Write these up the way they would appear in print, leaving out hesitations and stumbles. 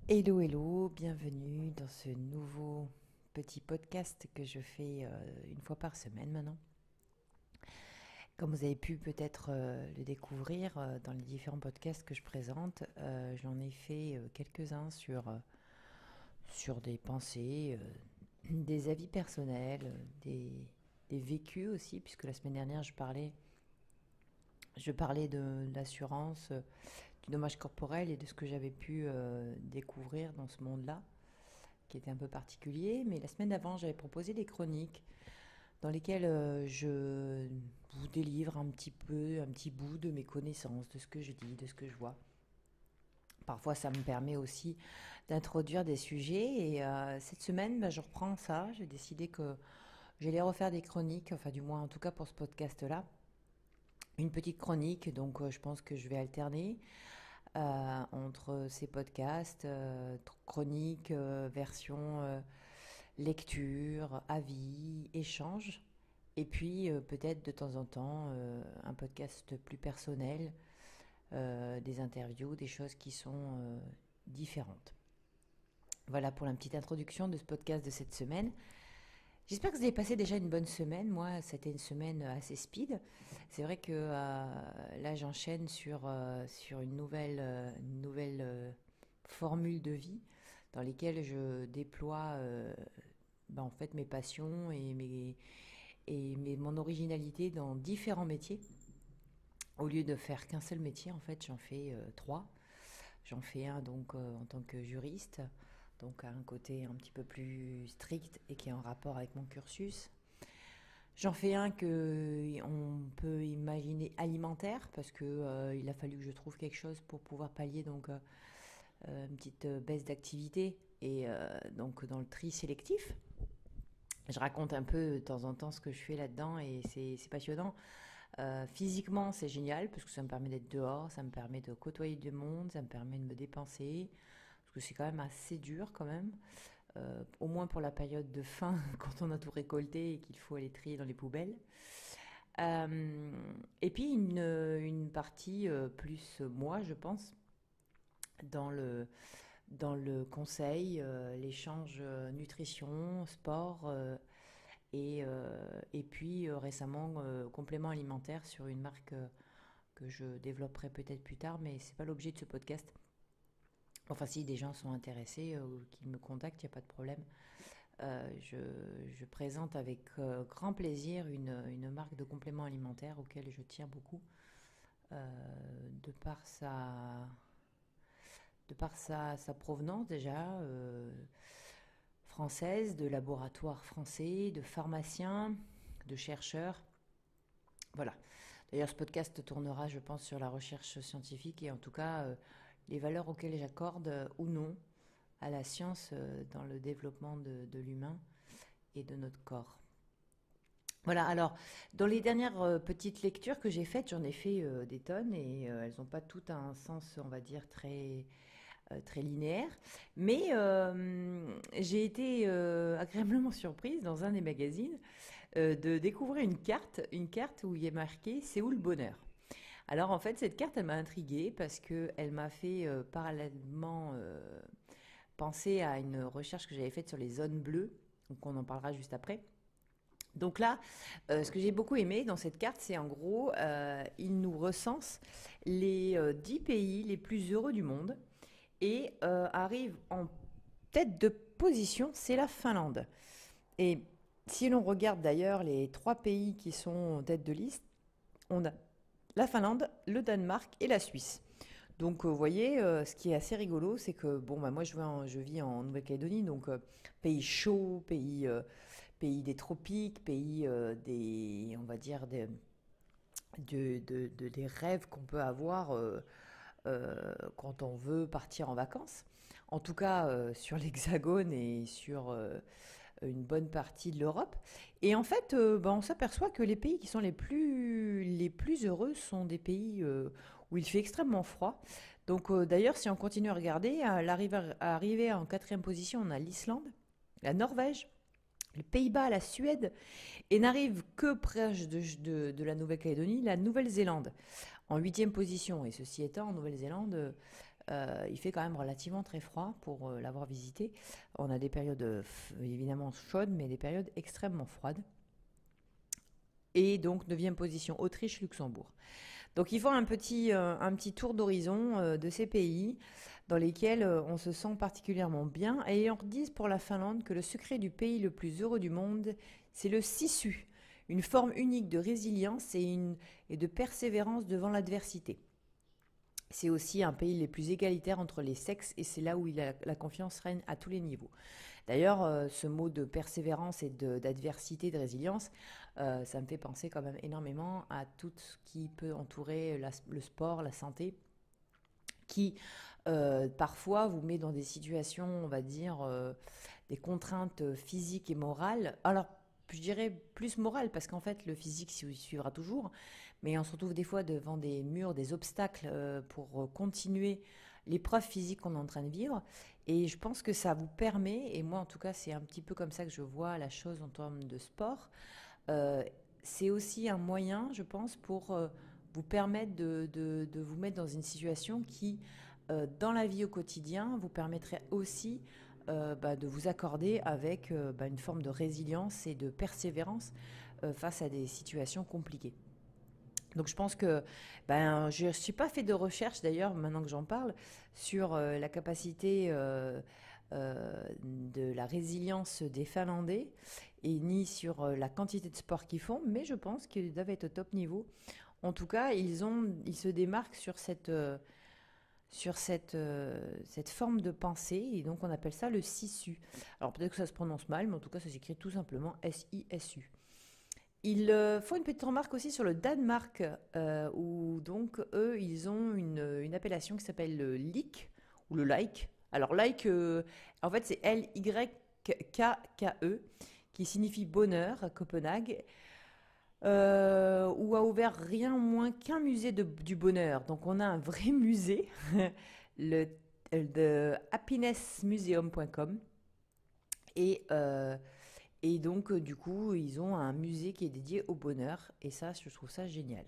Hello, hello, bienvenue dans ce nouveau petit podcast que je fais une fois par semaine maintenant. Comme vous avez pu peut-être le découvrir dans les différents podcasts que je présente, j'en ai fait quelques-uns sur des pensées, des avis personnels, des vécus aussi, puisque la semaine dernière je parlais de l'assurance, du dommage corporel et de ce que j'avais pu découvrir dans ce monde-là, qui était un peu particulier. Mais la semaine d'avant, j'avais proposé des chroniques dans lesquelles je vous délivre un petit peu, un petit bout de mes connaissances, de ce que je dis, de ce que je vois. Parfois, ça me permet aussi d'introduire des sujets. Et cette semaine, je reprends ça. J'ai décidé que j'allais refaire des chroniques, enfin du moins en tout cas pour ce podcast-là. Une petite chronique, donc je pense que je vais alterner entre ces podcasts, chroniques, version lecture, avis, échange. Et puis peut-être de temps en temps un podcast plus personnel, des interviews, des choses qui sont différentes. Voilà pour la petite introduction de ce podcast de cette semaine. J'espère que vous avez passé déjà une bonne semaine. Moi, c'était une semaine assez speed. C'est vrai que là, j'enchaîne sur une nouvelle formule de vie dans lesquelles je déploie en fait mes passions et mon originalité dans différents métiers. Au lieu de faire qu'un seul métier, en fait, j'en fais trois. J'en fais un donc en tant que juriste, donc à un côté un petit peu plus strict et qui est en rapport avec mon cursus. J'en fais un que on peut imaginer alimentaire parce que il a fallu que je trouve quelque chose pour pouvoir pallier donc une petite baisse d'activité et donc dans le tri sélectif. Je raconte un peu de temps en temps ce que je fais là-dedans et c'est passionnant. Physiquement, c'est génial parce que ça me permet d'être dehors, ça me permet de côtoyer du monde, ça me permet de me dépenser, parce que c'est quand même assez dur quand même, au moins pour la période de fin, quand on a tout récolté et qu'il faut aller trier dans les poubelles. Euh, et puis une partie plus moi, je pense, dans le conseil, l'échange nutrition, sport, et puis récemment, complément alimentaire sur une marque que je développerai peut-être plus tard, mais c'est pas l'objet de ce podcast. Enfin, si des gens sont intéressés ou qu'ils me contactent, il n'y a pas de problème. Je présente avec grand plaisir une marque de compléments alimentaires auquel je tiens beaucoup, de par sa provenance déjà, française, de laboratoires français, de pharmaciens, de chercheurs. Voilà. D'ailleurs, ce podcast tournera, je pense, sur la recherche scientifique et en tout cas les valeurs auxquelles j'accorde ou non à la science dans le développement de l'humain et de notre corps. Voilà, alors, dans les dernières petites lectures que j'ai faites, j'en ai fait des tonnes et elles n'ont pas toutes un sens, on va dire, très linéaire. Mais j'ai été agréablement surprise dans un des magazines de découvrir une carte où il est marqué «C'est où le bonheur?» Alors en fait, cette carte, elle m'a intriguée parce qu'elle m'a fait parallèlement penser à une recherche que j'avais faite sur les zones bleues, donc on en parlera juste après. Donc là, ce que j'ai beaucoup aimé dans cette carte, c'est en gros, il nous recense les 10 pays les plus heureux du monde et arrive en tête de position, c'est la Finlande. Et si l'on regarde d'ailleurs les trois pays qui sont en tête de liste, on a la Finlande, le Danemark et la Suisse. Donc, vous voyez, ce qui est assez rigolo, c'est que bon, bah, moi, je vis en Nouvelle-Calédonie, donc pays chaud, pays des tropiques, pays on va dire, des rêves qu'on peut avoir quand on veut partir en vacances. En tout cas, sur l'Hexagone et sur une bonne partie de l'Europe. Et en fait, on s'aperçoit que les pays qui sont les plus heureux sont des pays où il fait extrêmement froid. Donc d'ailleurs, si on continue à regarder, à arriver en quatrième position, on a l'Islande, la Norvège, les Pays-Bas, la Suède, et n'arrive que proche de la Nouvelle-Calédonie, la Nouvelle-Zélande, en huitième position. Et ceci étant, en Nouvelle-Zélande, Il fait quand même relativement très froid pour l'avoir visité. On a des périodes évidemment chaudes, mais des périodes extrêmement froides. Et donc, neuvième position, Autriche-Luxembourg. Donc, ils font un petit tour d'horizon de ces pays dans lesquels on se sent particulièrement bien. Et ils disent pour la Finlande que le secret du pays le plus heureux du monde, c'est le sisu, une forme unique de résilience et de persévérance devant l'adversité. C'est aussi un pays les plus égalitaires entre les sexes et c'est là où la confiance règne à tous les niveaux. D'ailleurs, ce mot de persévérance et d'adversité, de résilience, ça me fait penser quand même énormément à tout ce qui peut entourer le sport, la santé, qui parfois vous met dans des situations, on va dire, des contraintes physiques et morales. Alors, je dirais plus morales, parce qu'en fait, le physique suivra toujours, mais on se retrouve des fois devant des murs, des obstacles pour continuer l'épreuve physique qu'on est en train de vivre. Et je pense que ça vous permet, et moi en tout cas, c'est un petit peu comme ça que je vois la chose en termes de sport. euh, c'est aussi un moyen, je pense, pour vous permettre de vous mettre dans une situation qui, dans la vie au quotidien, vous permettrait aussi de vous accorder avec une forme de résilience et de persévérance face à des situations compliquées. Donc je pense que je ne suis pas fait de recherche d'ailleurs, maintenant que j'en parle, sur la capacité de la résilience des Finlandais et ni sur la quantité de sport qu'ils font, mais je pense qu'ils doivent être au top niveau. En tout cas, ils se démarquent sur cette forme de pensée, et donc on appelle ça le sisu. Alors peut-être que ça se prononce mal, mais en tout cas ça s'écrit tout simplement S-I-S-U. Il faut une petite remarque aussi sur le Danemark, où donc eux, ils ont une appellation qui s'appelle le lik, ou le like. Alors like, en fait c'est L-Y-K-K-E, qui signifie bonheur à Copenhague, où a ouvert rien moins qu'un musée du bonheur. Donc on a un vrai musée, le de happinessmuseum.com. Et, et donc, du coup, ils ont un musée qui est dédié au bonheur. Et ça, je trouve ça génial.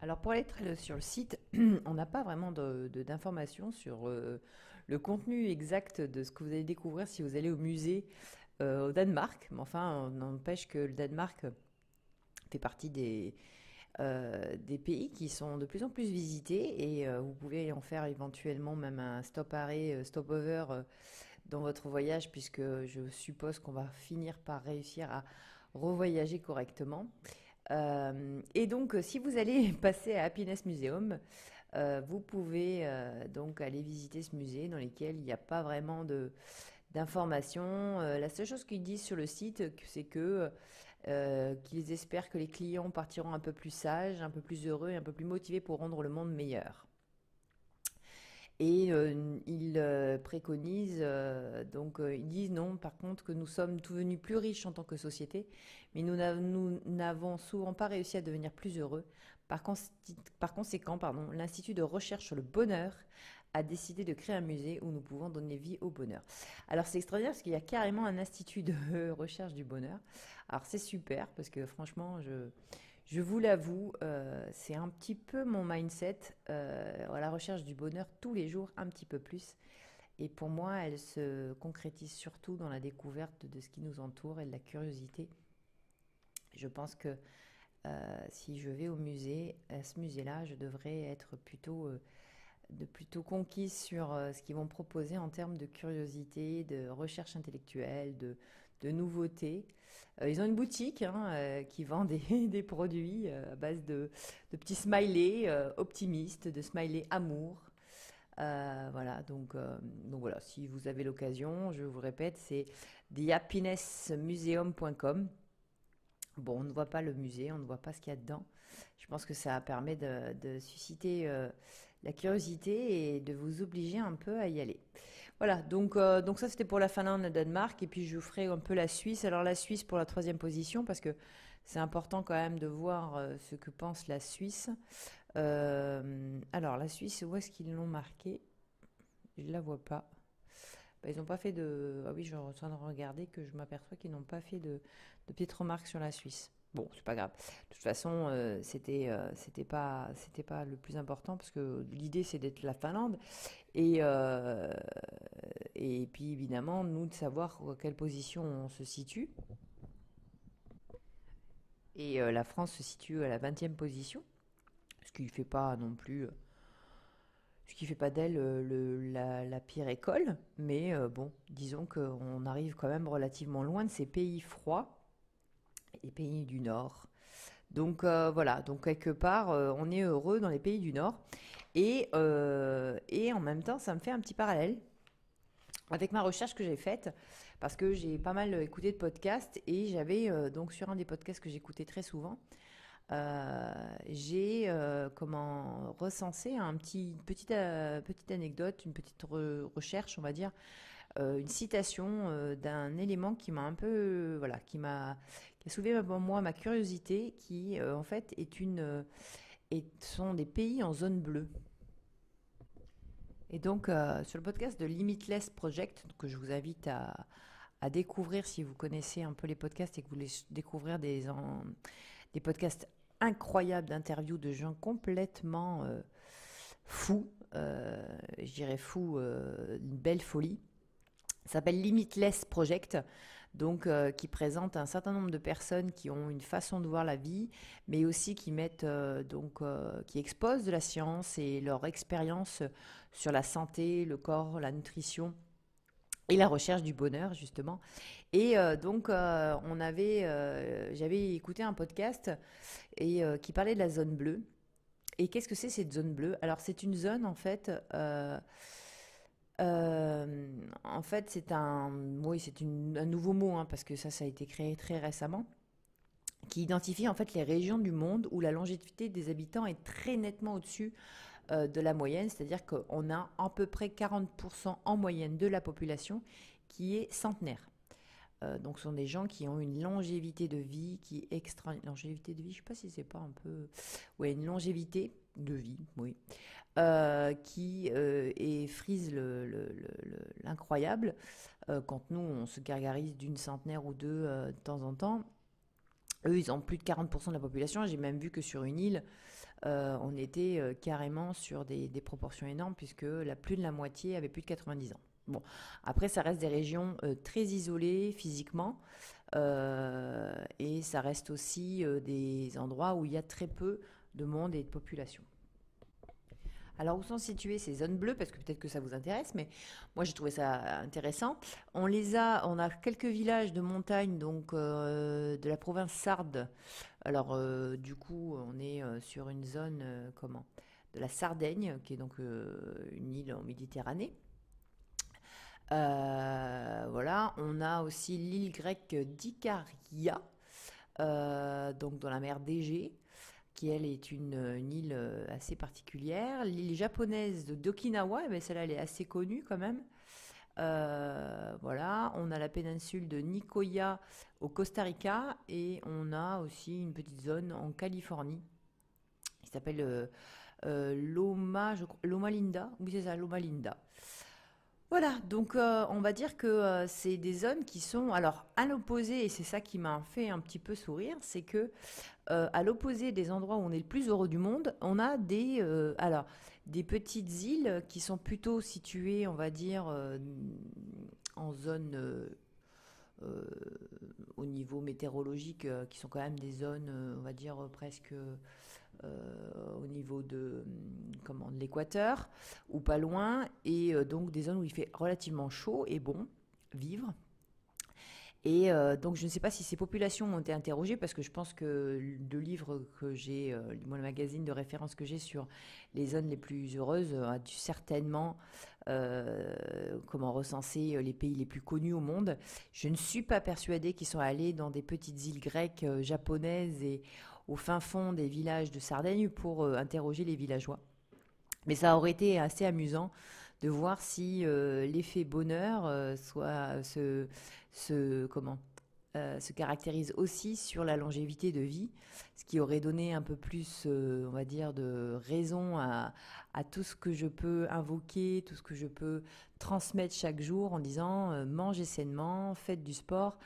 Alors, pour aller sur le site, on n'a pas vraiment d'informations sur le contenu exact de ce que vous allez découvrir si vous allez au musée au Danemark. Mais enfin, on n'empêche que le Danemark fait partie des pays qui sont de plus en plus visités. Et vous pouvez en faire éventuellement même un stop-arrêt, stop-over dans votre voyage, puisque je suppose qu'on va finir par réussir à revoyager correctement. Et donc, si vous allez passer à Happiness Museum, vous pouvez donc aller visiter ce musée dans lequel il n'y a pas vraiment d'informations. La seule chose qu'ils disent sur le site, c'est que qu'ils espèrent que les clients partiront un peu plus sages, un peu plus heureux et un peu plus motivés pour rendre le monde meilleur. Et ils préconisent, ils disent non, par contre, que nous sommes devenus plus riches en tant que société, mais nous n'avons souvent pas réussi à devenir plus heureux. Par conséquent, l'Institut de recherche sur le bonheur a décidé de créer un musée où nous pouvons donner vie au bonheur. Alors c'est extraordinaire parce qu'il y a carrément un institut de recherche du bonheur. Alors c'est super parce que franchement, je vous l'avoue, c'est un petit peu mon mindset à la recherche du bonheur tous les jours, un petit peu plus. Et pour moi, elle se concrétise surtout dans la découverte de ce qui nous entoure et de la curiosité. Je pense que si je vais au musée, à ce musée-là, je devrais être plutôt conquise sur ce qu'ils vont proposer en termes de curiosité, de recherche intellectuelle, de nouveautés. Ils ont une boutique qui vend des produits à base de petits smileys optimistes, de smileys amour. Voilà, donc voilà, si vous avez l'occasion, je vous répète, c'est thehappinessmuseum.com. Bon, on ne voit pas le musée, on ne voit pas ce qu'il y a dedans. Je pense que ça permet de susciter la curiosité et de vous obliger un peu à y aller. Voilà, donc ça c'était pour la Finlande, le Danemark, et puis je vous ferai un peu la Suisse. Alors la Suisse pour la troisième position, parce que c'est important quand même de voir ce que pense la Suisse. Alors la Suisse, où est-ce qu'ils l'ont marqué? Je ne la vois pas. Ils n'ont pas fait de... Ah oui, je suis en train de regarder que je m'aperçois qu'ils n'ont pas fait de petites remarques sur la Suisse. Bon, c'est pas grave. De toute façon, c'était pas le plus important parce que l'idée c'est d'être la Finlande et et puis évidemment nous de savoir à quelle position on se situe. Et la France se situe à la 20e position, ce qui fait pas non plus, ce qui fait pas d'elle la pire école, mais bon, disons qu'on arrive quand même relativement loin de ces pays froids, les pays du Nord. Donc voilà, donc quelque part, on est heureux dans les pays du Nord. Et en même temps, ça me fait un petit parallèle avec ma recherche que j'ai faite, parce que j'ai pas mal écouté de podcasts, et j'avais donc sur un des podcasts que j'écoutais très souvent, j'ai comment recensé petite anecdote, une petite recherche, on va dire, une citation d'un élément qui m'a un peu, voilà, qui a soulevé moi ma curiosité, qui en fait sont des pays en zone bleue. Et donc sur le podcast de Limitless Project, que je vous invite à découvrir si vous connaissez un peu les podcasts et que vous voulez découvrir des podcasts incroyables d'interviews de gens complètement fous, je dirais fous, une belle folie. Ça s'appelle Limitless Project, donc qui présente un certain nombre de personnes qui ont une façon de voir la vie, mais aussi qui mettent qui exposent de la science et leur expérience sur la santé, le corps, la nutrition et la recherche du bonheur justement. Et j'avais écouté un podcast qui parlait de la zone bleue. Et qu'est-ce que c'est cette zone bleue? Alors c'est une zone en fait, oui, un nouveau mot, hein, parce que ça a été créé très récemment, qui identifie en fait les régions du monde où la longévité des habitants est très nettement au-dessus de la moyenne, c'est-à-dire qu'on a à peu près 40% en moyenne de la population qui est centenaire. Donc, ce sont des gens qui ont une longévité de vie qui est extra. Longévité de vie, je ne sais pas si c'est pas un peu. Ouais, une longévité de vie, oui. Qui frise l'incroyable. Quand nous, on se gargarise d'une centenaire ou deux de temps en temps, eux, ils ont plus de 40% de la population. J'ai même vu que sur une île, on était carrément sur des proportions énormes, puisque plus de la moitié avait plus de 90 ans. Bon, après, ça reste des régions très isolées physiquement, et ça reste aussi des endroits où il y a très peu de monde et de population. Alors, où sont situées ces zones bleues? Parce que peut-être que ça vous intéresse, mais moi j'ai trouvé ça intéressant. On a quelques villages de montagne, donc de la province sarde. Alors, du coup, on est sur une zone, de la Sardaigne, qui est donc une île en Méditerranée. Voilà, on a aussi l'île grecque d'Icaria, donc dans la mer d'Égée, qui elle est une île assez particulière. L'île japonaise d'Okinawa, eh ben, celle-là elle est assez connue quand même. Voilà, on a la péninsule de Nicoya au Costa Rica, et on a aussi une petite zone en Californie qui s'appelle Loma Linda. Oui, c'est ça, Loma Linda. Voilà, donc on va dire que c'est des zones qui sont, alors à l'opposé, et c'est ça qui m'a fait un petit peu sourire, c'est que à l'opposé des endroits où on est le plus heureux du monde, on a des petites îles qui sont plutôt situées, on va dire, en zone euh, au niveau météorologique, qui sont quand même des zones, on va dire, presque au niveau de l'équateur, ou pas loin, et donc des zones où il fait relativement chaud et bon vivre. Et donc, je ne sais pas si ces populations ont été interrogées, parce que je pense que le livre que j'ai, moi, le magazine de référence que j'ai sur les zones les plus heureuses, a dû certainement comment recenser les pays les plus connus au monde. Je ne suis pas persuadée qu'ils sont allés dans des petites îles grecques, japonaises, et au fin fond des villages de Sardaigne pour interroger les villageois. Mais ça aurait été assez amusant de voir si l'effet bonheur se caractérise aussi sur la longévité de vie, ce qui aurait donné un peu plus, on va dire, de raison à tout ce que je peux invoquer, tout ce que je peux transmettre chaque jour en disant mangez sainement, faites du sport,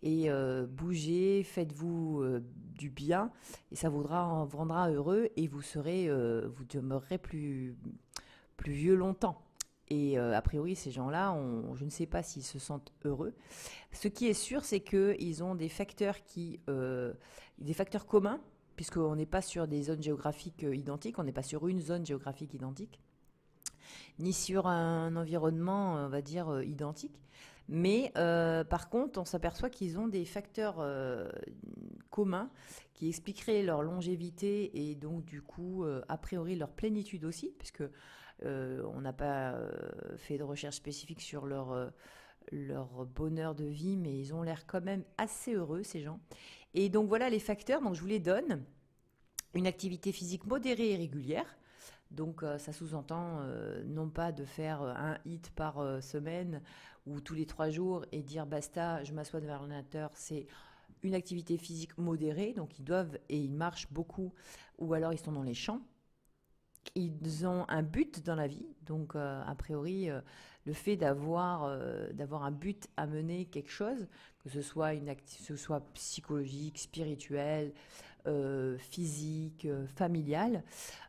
et bougez, faites-vous du bien et ça vous rendra heureux et vous demeurerez plus vieux longtemps. Et a priori, ces gens-là, je ne sais pas s'ils se sentent heureux. Ce qui est sûr, c'est qu'ils ont des facteurs communs, puisqu'on n'est pas sur des zones géographiques identiques, on n'est pas sur une zone géographique identique, ni sur un environnement, on va dire, identique. Mais par contre, on s'aperçoit qu'ils ont des facteurs communs qui expliqueraient leur longévité et donc du coup, a priori, leur plénitude aussi, puisque on n'a pas fait de recherche spécifique sur leur bonheur de vie, mais ils ont l'air quand même assez heureux, ces gens. Et donc voilà les facteurs, donc je vous les donne. Une activité physique modérée et régulière. Donc ça sous-entend non pas de faire un hit par semaine ou tous les 3 jours et dire basta, je m'assois devant l'ordinateur, c'est une activité physique modérée, donc ils marchent beaucoup ou alors ils sont dans les champs. Ils ont un but dans la vie, donc a priori, le fait d'avoir un but à mener quelque chose, que ce soit psychologique, spirituel, physique, familial,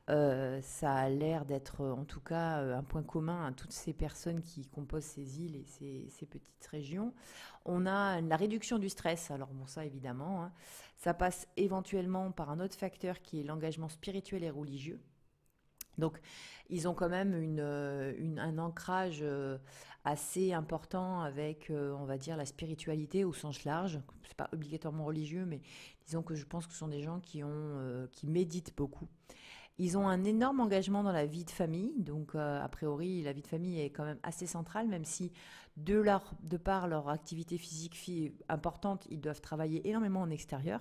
ça a l'air d'être en tout cas un point commun à toutes ces personnes qui composent ces îles et ces petites régions. On a la réduction du stress, alors bon ça évidemment, hein, ça passe éventuellement par un autre facteur qui est l'engagement spirituel et religieux. Donc, ils ont quand même un ancrage assez important avec, on va dire, la spiritualité au sens large. C'est pas obligatoirement religieux, mais disons que je pense que ce sont des gens qui méditent beaucoup. Ils ont un énorme engagement dans la vie de famille, donc a priori, la vie de famille est quand même assez centrale, même si de par leur activité physique importante, ils doivent travailler énormément en extérieur.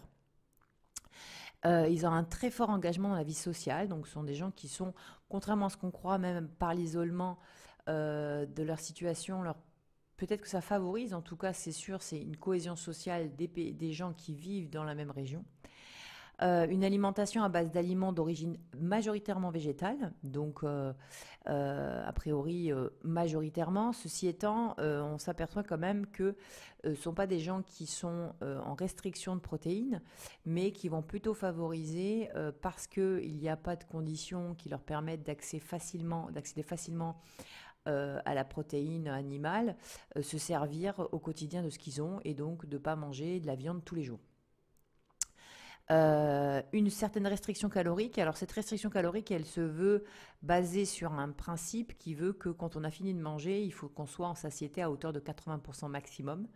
Ils ont un très fort engagement dans la vie sociale, donc ce sont des gens qui sont, contrairement à ce qu'on croit, même par l'isolement de leur situation, peut-être que ça favorise, en tout cas c'est sûr, c'est une cohésion sociale des gens qui vivent dans la même région. Une alimentation à base d'aliments d'origine majoritairement végétale, donc a priori majoritairement. Ceci étant, on s'aperçoit quand même que ce ne sont pas des gens qui sont en restriction de protéines, mais qui vont plutôt favoriser, parce qu'il n'y a pas de conditions qui leur permettent d'accéder facilement à la protéine animale, se servir au quotidien de ce qu'ils ont et donc de ne pas manger de la viande tous les jours. Une certaine restriction calorique. Alors cette restriction calorique, elle se veut basée sur un principe qui veut que quand on a fini de manger, il faut qu'on soit en satiété à hauteur de 80% maximum.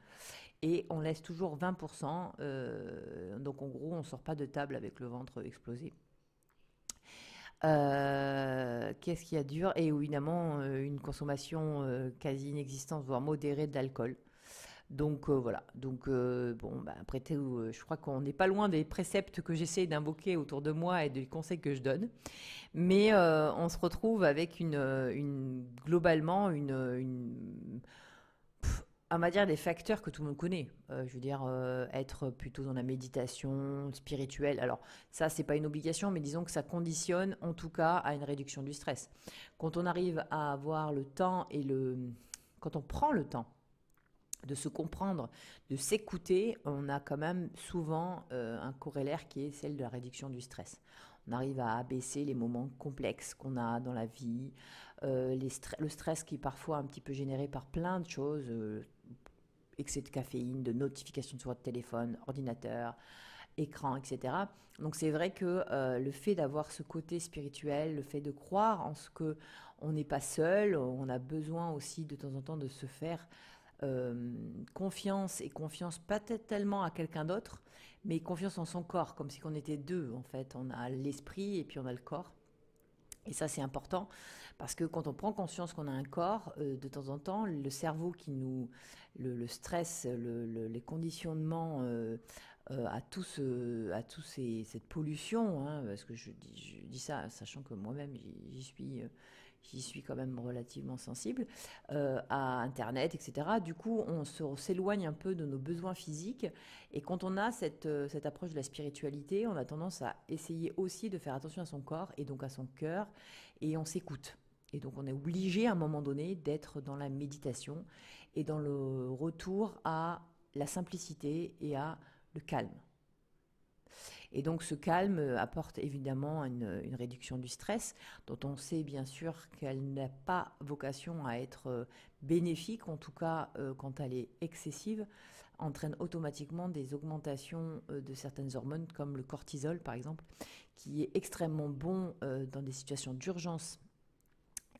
Et on laisse toujours 20%. Donc en gros, on ne sort pas de table avec le ventre explosé. Qu'est-ce qu'il y a dur? Et évidemment, une consommation quasi inexistante, voire modérée d'alcool. Donc voilà. Donc bon, bah, après tout, je crois qu'on n'est pas loin des préceptes que j'essaie d'invoquer autour de moi et des conseils que je donne. Mais on se retrouve avec globalement on va dire des facteurs que tout le monde connaît. Je veux dire, être plutôt dans la méditation spirituelle. Alors ça, c'est pas une obligation, mais disons que ça conditionne en tout cas à une réduction du stress. Quand on arrive à avoir le temps quand on prend le temps de se comprendre, de s'écouter, on a quand même souvent un corollaire qui est celle de la réduction du stress. On arrive à abaisser les moments complexes qu'on a dans la vie, le stress qui est parfois un petit peu généré par plein de choses, excès de caféine, de notifications sur votre téléphone, ordinateur, écran, etc. Donc c'est vrai que le fait d'avoir ce côté spirituel, le fait de croire en ce que on n'est pas seul, on a besoin aussi de temps en temps de se faire confiance, et confiance pas tellement à quelqu'un d'autre, mais confiance en son corps, comme si on était deux en fait. On a l'esprit et puis on a le corps. Et ça, c'est important parce que quand on prend conscience qu'on a un corps, de temps en temps, le cerveau le stress, les conditionnements à cette pollution, hein, parce que je dis ça sachant que moi-même j'y suis quand même relativement sensible, à Internet, etc. Du coup, on s'éloigne un peu de nos besoins physiques. Et quand on a cette approche de la spiritualité, on a tendance à essayer aussi de faire attention à son corps et donc à son cœur. Et on s'écoute. Et donc, on est obligé à un moment donné d'être dans la méditation et dans le retour à la simplicité et à le calme. Et donc ce calme apporte évidemment une réduction du stress, dont on sait bien sûr qu'elle n'a pas vocation à être bénéfique, en tout cas quand elle est excessive, entraîne automatiquement des augmentations de certaines hormones comme le cortisol par exemple, qui est extrêmement bon dans des situations d'urgence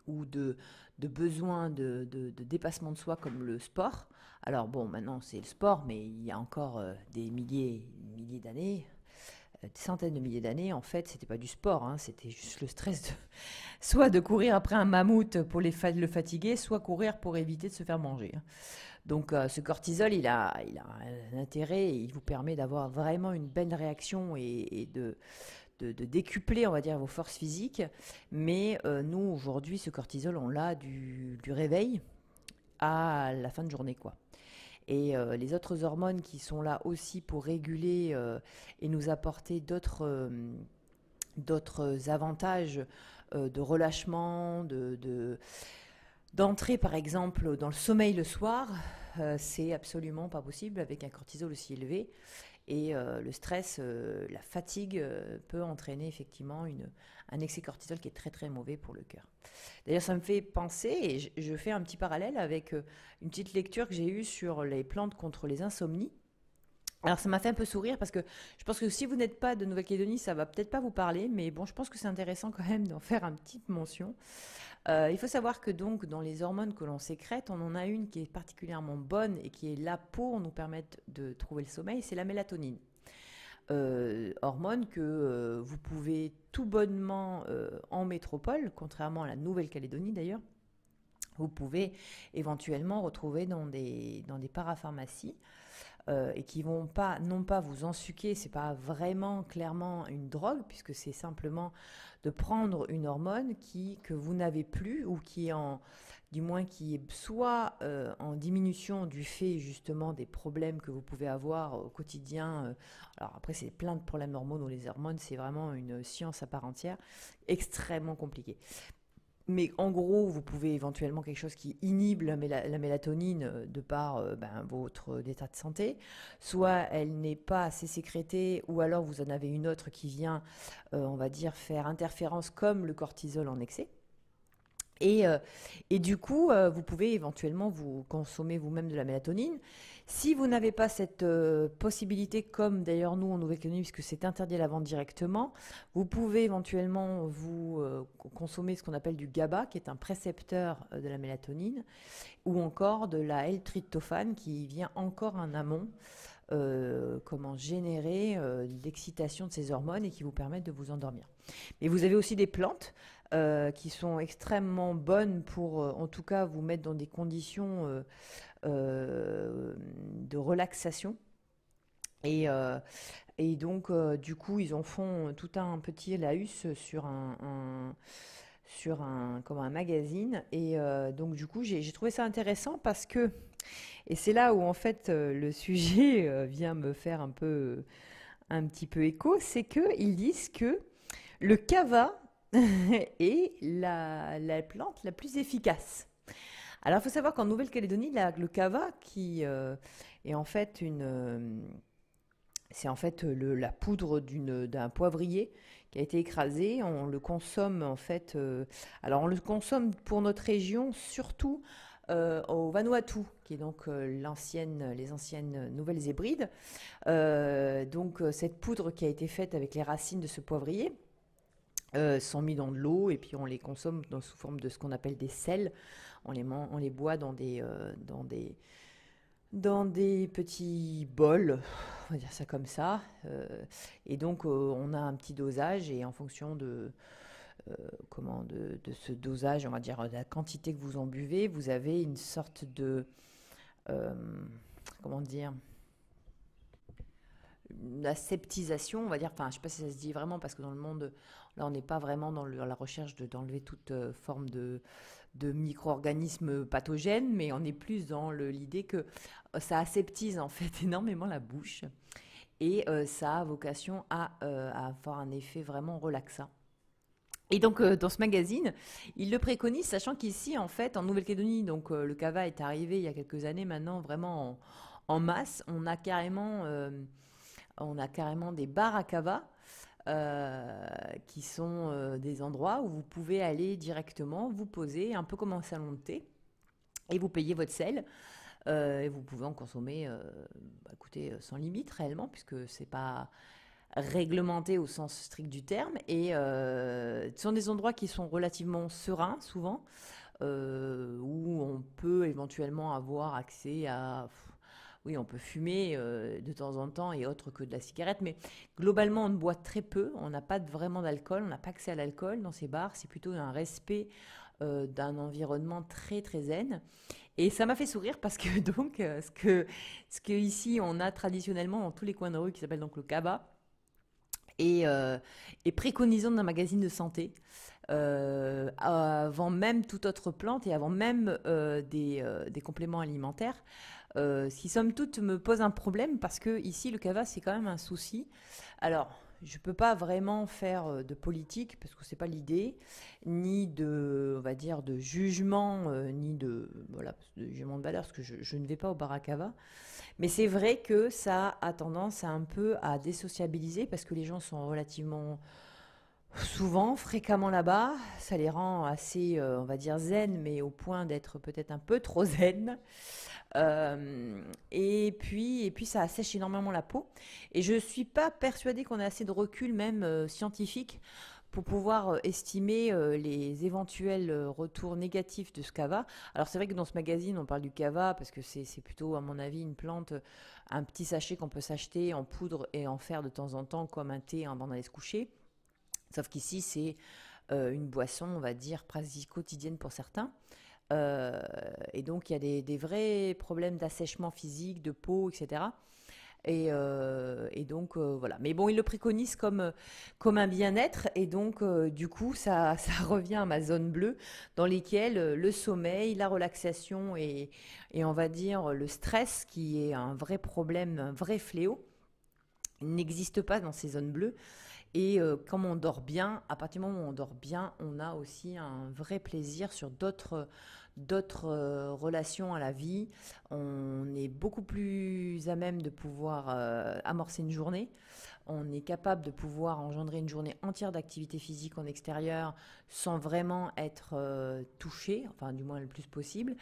ou de besoin de dépassement de soi comme le sport. Alors bon, maintenant c'est le sport, mais il y a encore des milliers d'années, des centaines de milliers d'années, en fait, c'était pas du sport, hein, c'était juste le stress soit de courir après un mammouth pour le fatiguer, soit courir pour éviter de se faire manger, hein. Donc ce cortisol, il a un intérêt, et il vous permet d'avoir vraiment une belle réaction et de décupler, on va dire, vos forces physiques. Mais nous, aujourd'hui, ce cortisol, on l'a du réveil à la fin de journée, quoi. Et les autres hormones qui sont là aussi pour réguler et nous apporter d'autres avantages de relâchement, d'entrer par exemple dans le sommeil le soir, c'est absolument pas possible avec un cortisol aussi élevé. Et le stress, la fatigue peut entraîner effectivement un excès cortisol qui est très très mauvais pour le cœur. D'ailleurs, ça me fait penser, et je fais un petit parallèle avec une petite lecture que j'ai eue sur les plantes contre les insomnies. Alors ça m'a fait un peu sourire parce que je pense que si vous n'êtes pas de Nouvelle-Calédonie, ça va peut-être pas vous parler, mais bon, je pense que c'est intéressant quand même d'en faire une petite mention. Il faut savoir que donc dans les hormones que l'on sécrète, on en a une qui est particulièrement bonne et qui est là pour nous permettre de trouver le sommeil, c'est la mélatonine. Hormone que vous pouvez tout bonnement en métropole, contrairement à la Nouvelle-Calédonie d'ailleurs, vous pouvez éventuellement retrouver dans des parapharmacies et qui vont pas, non pas vous ensuquer, c'est pas vraiment clairement une drogue, puisque c'est simplement de prendre une hormone que vous n'avez plus ou qui est du moins qui est soit en diminution du fait justement des problèmes que vous pouvez avoir au quotidien. Alors après, c'est plein de problèmes hormonaux. Les hormones, c'est vraiment une science à part entière, extrêmement compliquée. Mais en gros, vous pouvez éventuellement quelque chose qui inhibe la mélatonine de par votre état de santé. Soit elle n'est pas assez sécrétée, ou alors vous en avez une autre qui vient, on va dire, faire interférence comme le cortisol en excès. Et, euh, et du coup, vous pouvez éventuellement vous consommer vous-même de la mélatonine. Si vous n'avez pas cette possibilité, comme d'ailleurs nous en Nouvelle-Calédonie, puisque c'est interdit à la vente directement, vous pouvez éventuellement vous consommer ce qu'on appelle du GABA, qui est un précepteur de la mélatonine, ou encore de la L-tryptophane, qui vient encore en amont, comment générer l'excitation de ces hormones et qui vous permettent de vous endormir. Mais vous avez aussi des plantes qui sont extrêmement bonnes pour, en tout cas, vous mettre dans des conditions de relaxation. Et, euh, et donc, du coup, ils en font tout un petit laïus comme un magazine. Et donc, du coup, j'ai trouvé ça intéressant parce que, et c'est là où, en fait, le sujet vient me faire un petit peu écho, c'est qu'ils disent que le kava est la plante la plus efficace. Alors, il faut savoir qu'en Nouvelle-Calédonie, le kava, qui est en fait c'est en fait la poudre d'un poivrier qui a été écrasé. On le consomme en fait. Alors, on le consomme pour notre région, surtout au Vanuatu, qui est donc les anciennes Nouvelles Hébrides. Donc, cette poudre qui a été faite avec les racines de ce poivrier sont mis dans de l'eau et puis on les consomme sous forme de ce qu'on appelle des sels. On les boit dans des petits bols, on va dire ça comme ça. Et donc on a un petit dosage et en fonction de ce dosage, on va dire de la quantité que vous en buvez, vous avez une sorte de euh, comment dire, la septisation, on va dire, enfin, je sais pas si ça se dit vraiment, parce que dans le monde, là, on n'est pas vraiment dans la recherche d'enlever toute forme de micro-organismes pathogènes, mais on est plus dans l'idée que ça aseptise en fait énormément la bouche et ça a vocation à avoir un effet vraiment relaxant. Et donc, dans ce magazine, il le préconise, sachant qu'ici, en fait, en Nouvelle-Calédonie, donc le cava est arrivé il y a quelques années maintenant, vraiment en masse. On a carrément des bars à cava qui sont des endroits où vous pouvez aller directement vous poser, un peu comme un salon de thé, et vous payez votre sel. Et vous pouvez en consommer, écoutez, sans limite réellement, puisque c'est pas réglementé au sens strict du terme. Et ce sont des endroits qui sont relativement sereins, souvent, où on peut éventuellement avoir accès à... Oui, on peut fumer de temps en temps et autre que de la cigarette, mais globalement, on boit très peu. On n'a pas vraiment d'alcool, on n'a pas accès à l'alcool dans ces bars. C'est plutôt un respect d'un environnement très très zen. Et ça m'a fait sourire parce que donc ce que ici on a traditionnellement dans tous les coins de rue qui s'appelle donc le kava et préconisant d'un magazine de santé avant même toute autre plante et avant même des compléments alimentaires. Ce qui somme toute me pose un problème parce que ici le cava c'est quand même un souci. Alors je peux pas vraiment faire de politique parce que c'est pas l'idée, ni de, on va dire, de jugement, ni de, voilà, de jugement de valeur, parce que je ne vais pas au bar à cava. Mais c'est vrai que ça a tendance à un peu à désociabiliser parce que les gens sont relativement souvent, fréquemment là-bas. Ça les rend assez, on va dire, zen, mais au point d'être peut-être un peu trop zen. Et puis, ça assèche énormément la peau. Et je ne suis pas persuadée qu'on ait assez de recul, même scientifique, pour pouvoir estimer les éventuels retours négatifs de ce cava. Alors c'est vrai que dans ce magazine, on parle du cava parce que c'est plutôt, à mon avis, une plante, un petit sachet qu'on peut s'acheter en poudre et en faire de temps en temps comme un thé avant d'aller se coucher. Sauf qu'ici, c'est une boisson, on va dire, presque quotidienne pour certains. Et donc, il y a des vrais problèmes d'assèchement physique, de peau, etc. Et donc, voilà. Mais bon, il le préconise comme un bien-être. Et donc, du coup, ça revient à ma zone bleue, dans lesquelles le sommeil, la relaxation et on va dire le stress, qui est un vrai problème, un vrai fléau, n'existe pas dans ces zones bleues. Et comme on dort bien, à partir du moment où on dort bien, on a aussi un vrai plaisir sur d'autres relations à la vie. On est beaucoup plus à même de pouvoir amorcer une journée. On est capable de pouvoir engendrer une journée entière d'activité physique en extérieur sans vraiment être touché, enfin du moins le plus possible,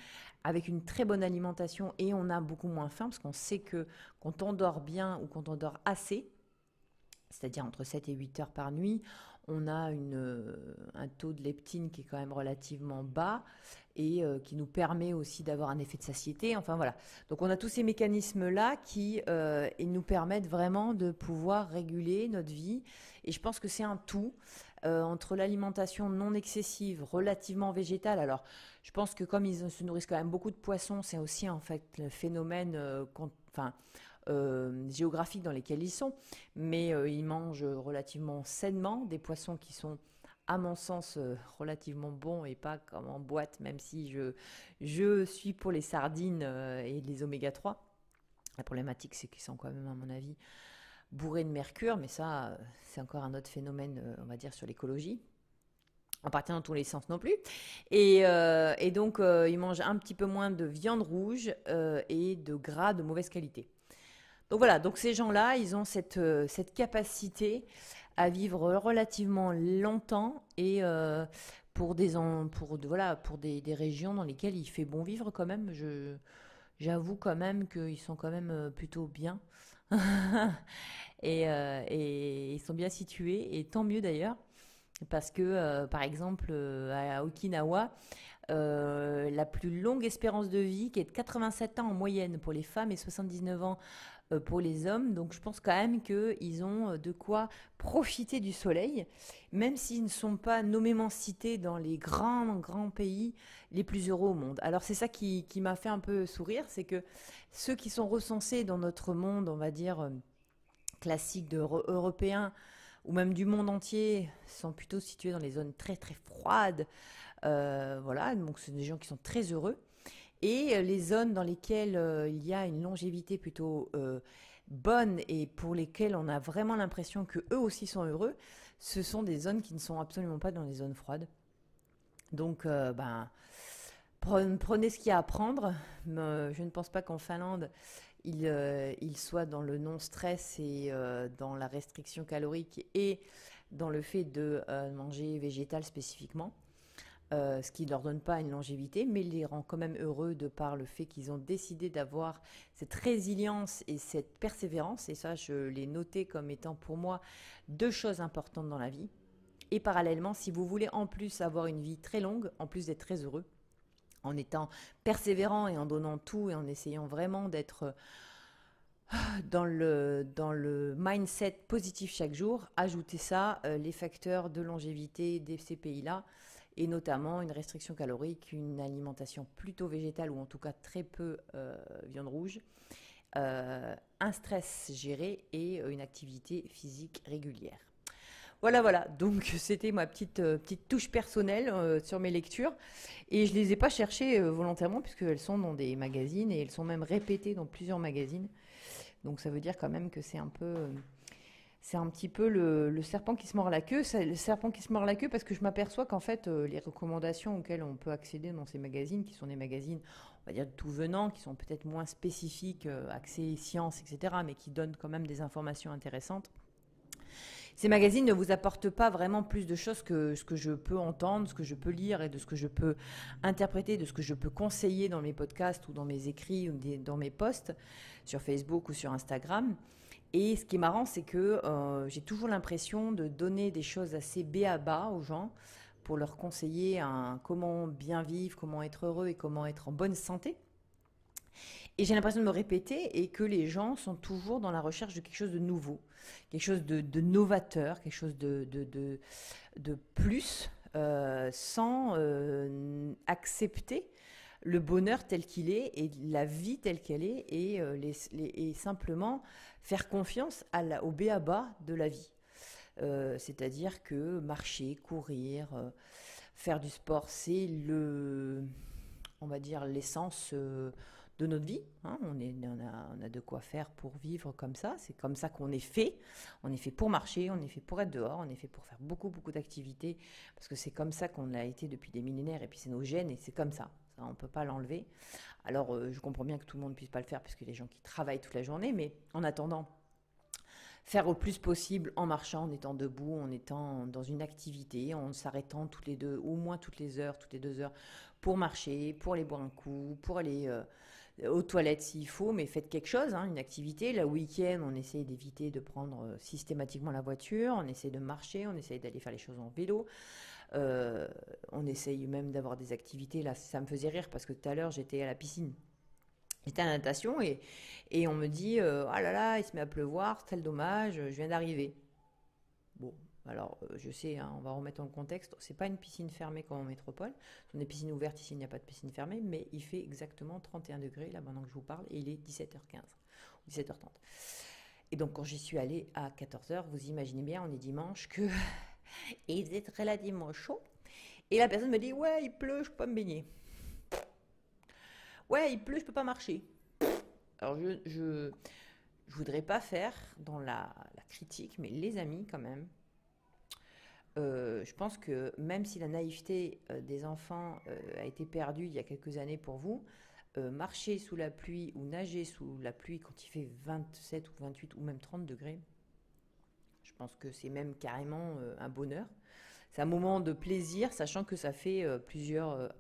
avec une très bonne alimentation et on a beaucoup moins faim parce qu'on sait que quand on dort bien ou quand on dort assez, c'est-à-dire entre 7 et 8 heures par nuit, on a un taux de leptine qui est quand même relativement bas et qui nous permet aussi d'avoir un effet de satiété. Enfin voilà. Donc on a tous ces mécanismes-là qui nous permettent vraiment de pouvoir réguler notre vie. Et je pense que c'est un tout entre l'alimentation non excessive, relativement végétale. Alors je pense que comme ils se nourrissent quand même beaucoup de poissons, c'est aussi en fait le phénomène enfin, géographiques dans lesquels ils sont, mais ils mangent relativement sainement des poissons qui sont, à mon sens, relativement bons et pas comme en boîte, même si je suis pour les sardines et les oméga 3. La problématique, c'est qu'ils sont quand même, à mon avis, bourrés de mercure, mais ça, c'est encore un autre phénomène, on va dire, sur l'écologie. En partant dans tous les sens non plus. Et donc, ils mangent un petit peu moins de viande rouge et de gras de mauvaise qualité. Donc voilà, donc ces gens-là, ils ont cette capacité à vivre relativement longtemps et voilà, pour des régions dans lesquelles il fait bon vivre quand même. J'avoue quand même qu'ils sont quand même plutôt bien. Et ils sont bien situés, et tant mieux d'ailleurs, parce que par exemple à Okinawa, la plus longue espérance de vie qui est de 87 ans en moyenne pour les femmes et 79 ans pour les hommes. Donc je pense quand même qu'ils ont de quoi profiter du soleil, même s'ils ne sont pas nommément cités dans les grands pays les plus heureux au monde. Alors c'est ça qui m'a fait un peu sourire, c'est que ceux qui sont recensés dans notre monde, on va dire, classique européen, ou même du monde entier, sont plutôt situés dans les zones très très froides. Voilà, donc c'est des gens qui sont très heureux. Et les zones dans lesquelles il y a une longévité plutôt bonne et pour lesquelles on a vraiment l'impression que eux aussi sont heureux, ce sont des zones qui ne sont absolument pas dans les zones froides. Donc, prenez ce qu'il y a à prendre. Je ne pense pas qu'en Finlande, il soit dans le non-stress et dans la restriction calorique et dans le fait de manger végétal spécifiquement. Ce qui ne leur donne pas une longévité, mais les rend quand même heureux de par le fait qu'ils ont décidé d'avoir cette résilience et cette persévérance. Et ça, je l'ai noté comme étant pour moi deux choses importantes dans la vie. Et parallèlement, si vous voulez en plus avoir une vie très longue, en plus d'être très heureux, en étant persévérant et en donnant tout et en essayant vraiment d'être dans le mindset positif chaque jour, ajoutez ça, les facteurs de longévité de ces pays-là, et notamment une restriction calorique, une alimentation plutôt végétale ou en tout cas très peu viande rouge, un stress géré et une activité physique régulière. Voilà, voilà. Donc, c'était ma petite touche personnelle sur mes lectures. Et je ne les ai pas cherchées volontairement, puisqu'elles sont dans des magazines et elles sont même répétées dans plusieurs magazines. Donc, ça veut dire quand même que c'est un petit peu le serpent qui se mord la queue. C'est le serpent qui se mord la queue parce que je m'aperçois qu'en fait, les recommandations auxquelles on peut accéder dans ces magazines, qui sont des magazines, on va dire, de tout venant, qui sont peut-être moins spécifiques, axés sciences, etc., mais qui donnent quand même des informations intéressantes. Ces magazines ne vous apportent pas vraiment plus de choses que ce que je peux entendre, ce que je peux lire et de ce que je peux interpréter, de ce que je peux conseiller dans mes podcasts ou dans mes écrits ou dans mes posts sur Facebook ou sur Instagram. Et ce qui est marrant, c'est que j'ai toujours l'impression de donner des choses assez b.a.-ba aux gens pour leur conseiller comment bien vivre, comment être heureux et comment être en bonne santé. Et j'ai l'impression de me répéter et que les gens sont toujours dans la recherche de quelque chose de nouveau, quelque chose de novateur, quelque chose de plus, sans accepter le bonheur tel qu'il est et la vie telle qu'elle est et simplement faire confiance au b.a.-ba de la vie. C'est-à-dire que marcher, courir, faire du sport, c'est on va dire, l'essence de notre vie. Hein. On a de quoi faire pour vivre comme ça. C'est comme ça qu'on est fait. On est fait pour marcher, on est fait pour être dehors, on est fait pour faire beaucoup, beaucoup d'activités, parce que c'est comme ça qu'on a été depuis des millénaires, et puis c'est nos gènes, et c'est comme ça. Ça, on ne peut pas l'enlever. Alors, je comprends bien que tout le monde ne puisse pas le faire, parce qu'il y a des gens qui travaillent toute la journée, mais en attendant, faire au plus possible en marchant, en étant debout, en étant dans une activité, en s'arrêtant toutes les deux, au moins toutes les heures, toutes les 2 heures, pour marcher, pour aller boire un coup, pour aller aux toilettes s'il faut, mais faites quelque chose, hein, une activité. Le week-end, on essaie d'éviter de prendre systématiquement la voiture, on essaie de marcher, on essaie d'aller faire les choses en vélo. On essaye même d'avoir des activités. Là, ça me faisait rire parce que tout à l'heure, j'étais à la piscine. J'étais à la natation et on me dit ah là là, il se met à pleuvoir, c'est dommage, je viens d'arriver. Bon, alors je sais, hein, on va remettre en contexte, c'est pas une piscine fermée comme en métropole, ce sont des piscines ouvertes, ici il n'y a pas de piscine fermée, mais il fait exactement 31 degrés là maintenant que je vous parle et il est 17h15 ou 17h30. Et donc quand j'y suis allée à 14h, vous imaginez bien, on est dimanche, que et il faisait relativement chaud. Et la personne me dit ouais, il pleut, je peux pas me baigner. Ouais, il pleut, je peux pas marcher. Alors je voudrais pas faire dans la critique, mais les amis quand même. Je pense que même si la naïveté des enfants a été perdue il y a quelques années pour vous, marcher sous la pluie ou nager sous la pluie quand il fait 27 ou 28 ou même 30 degrés, je pense que c'est même carrément un bonheur. C'est un moment de plaisir, sachant que ça fait plusieurs...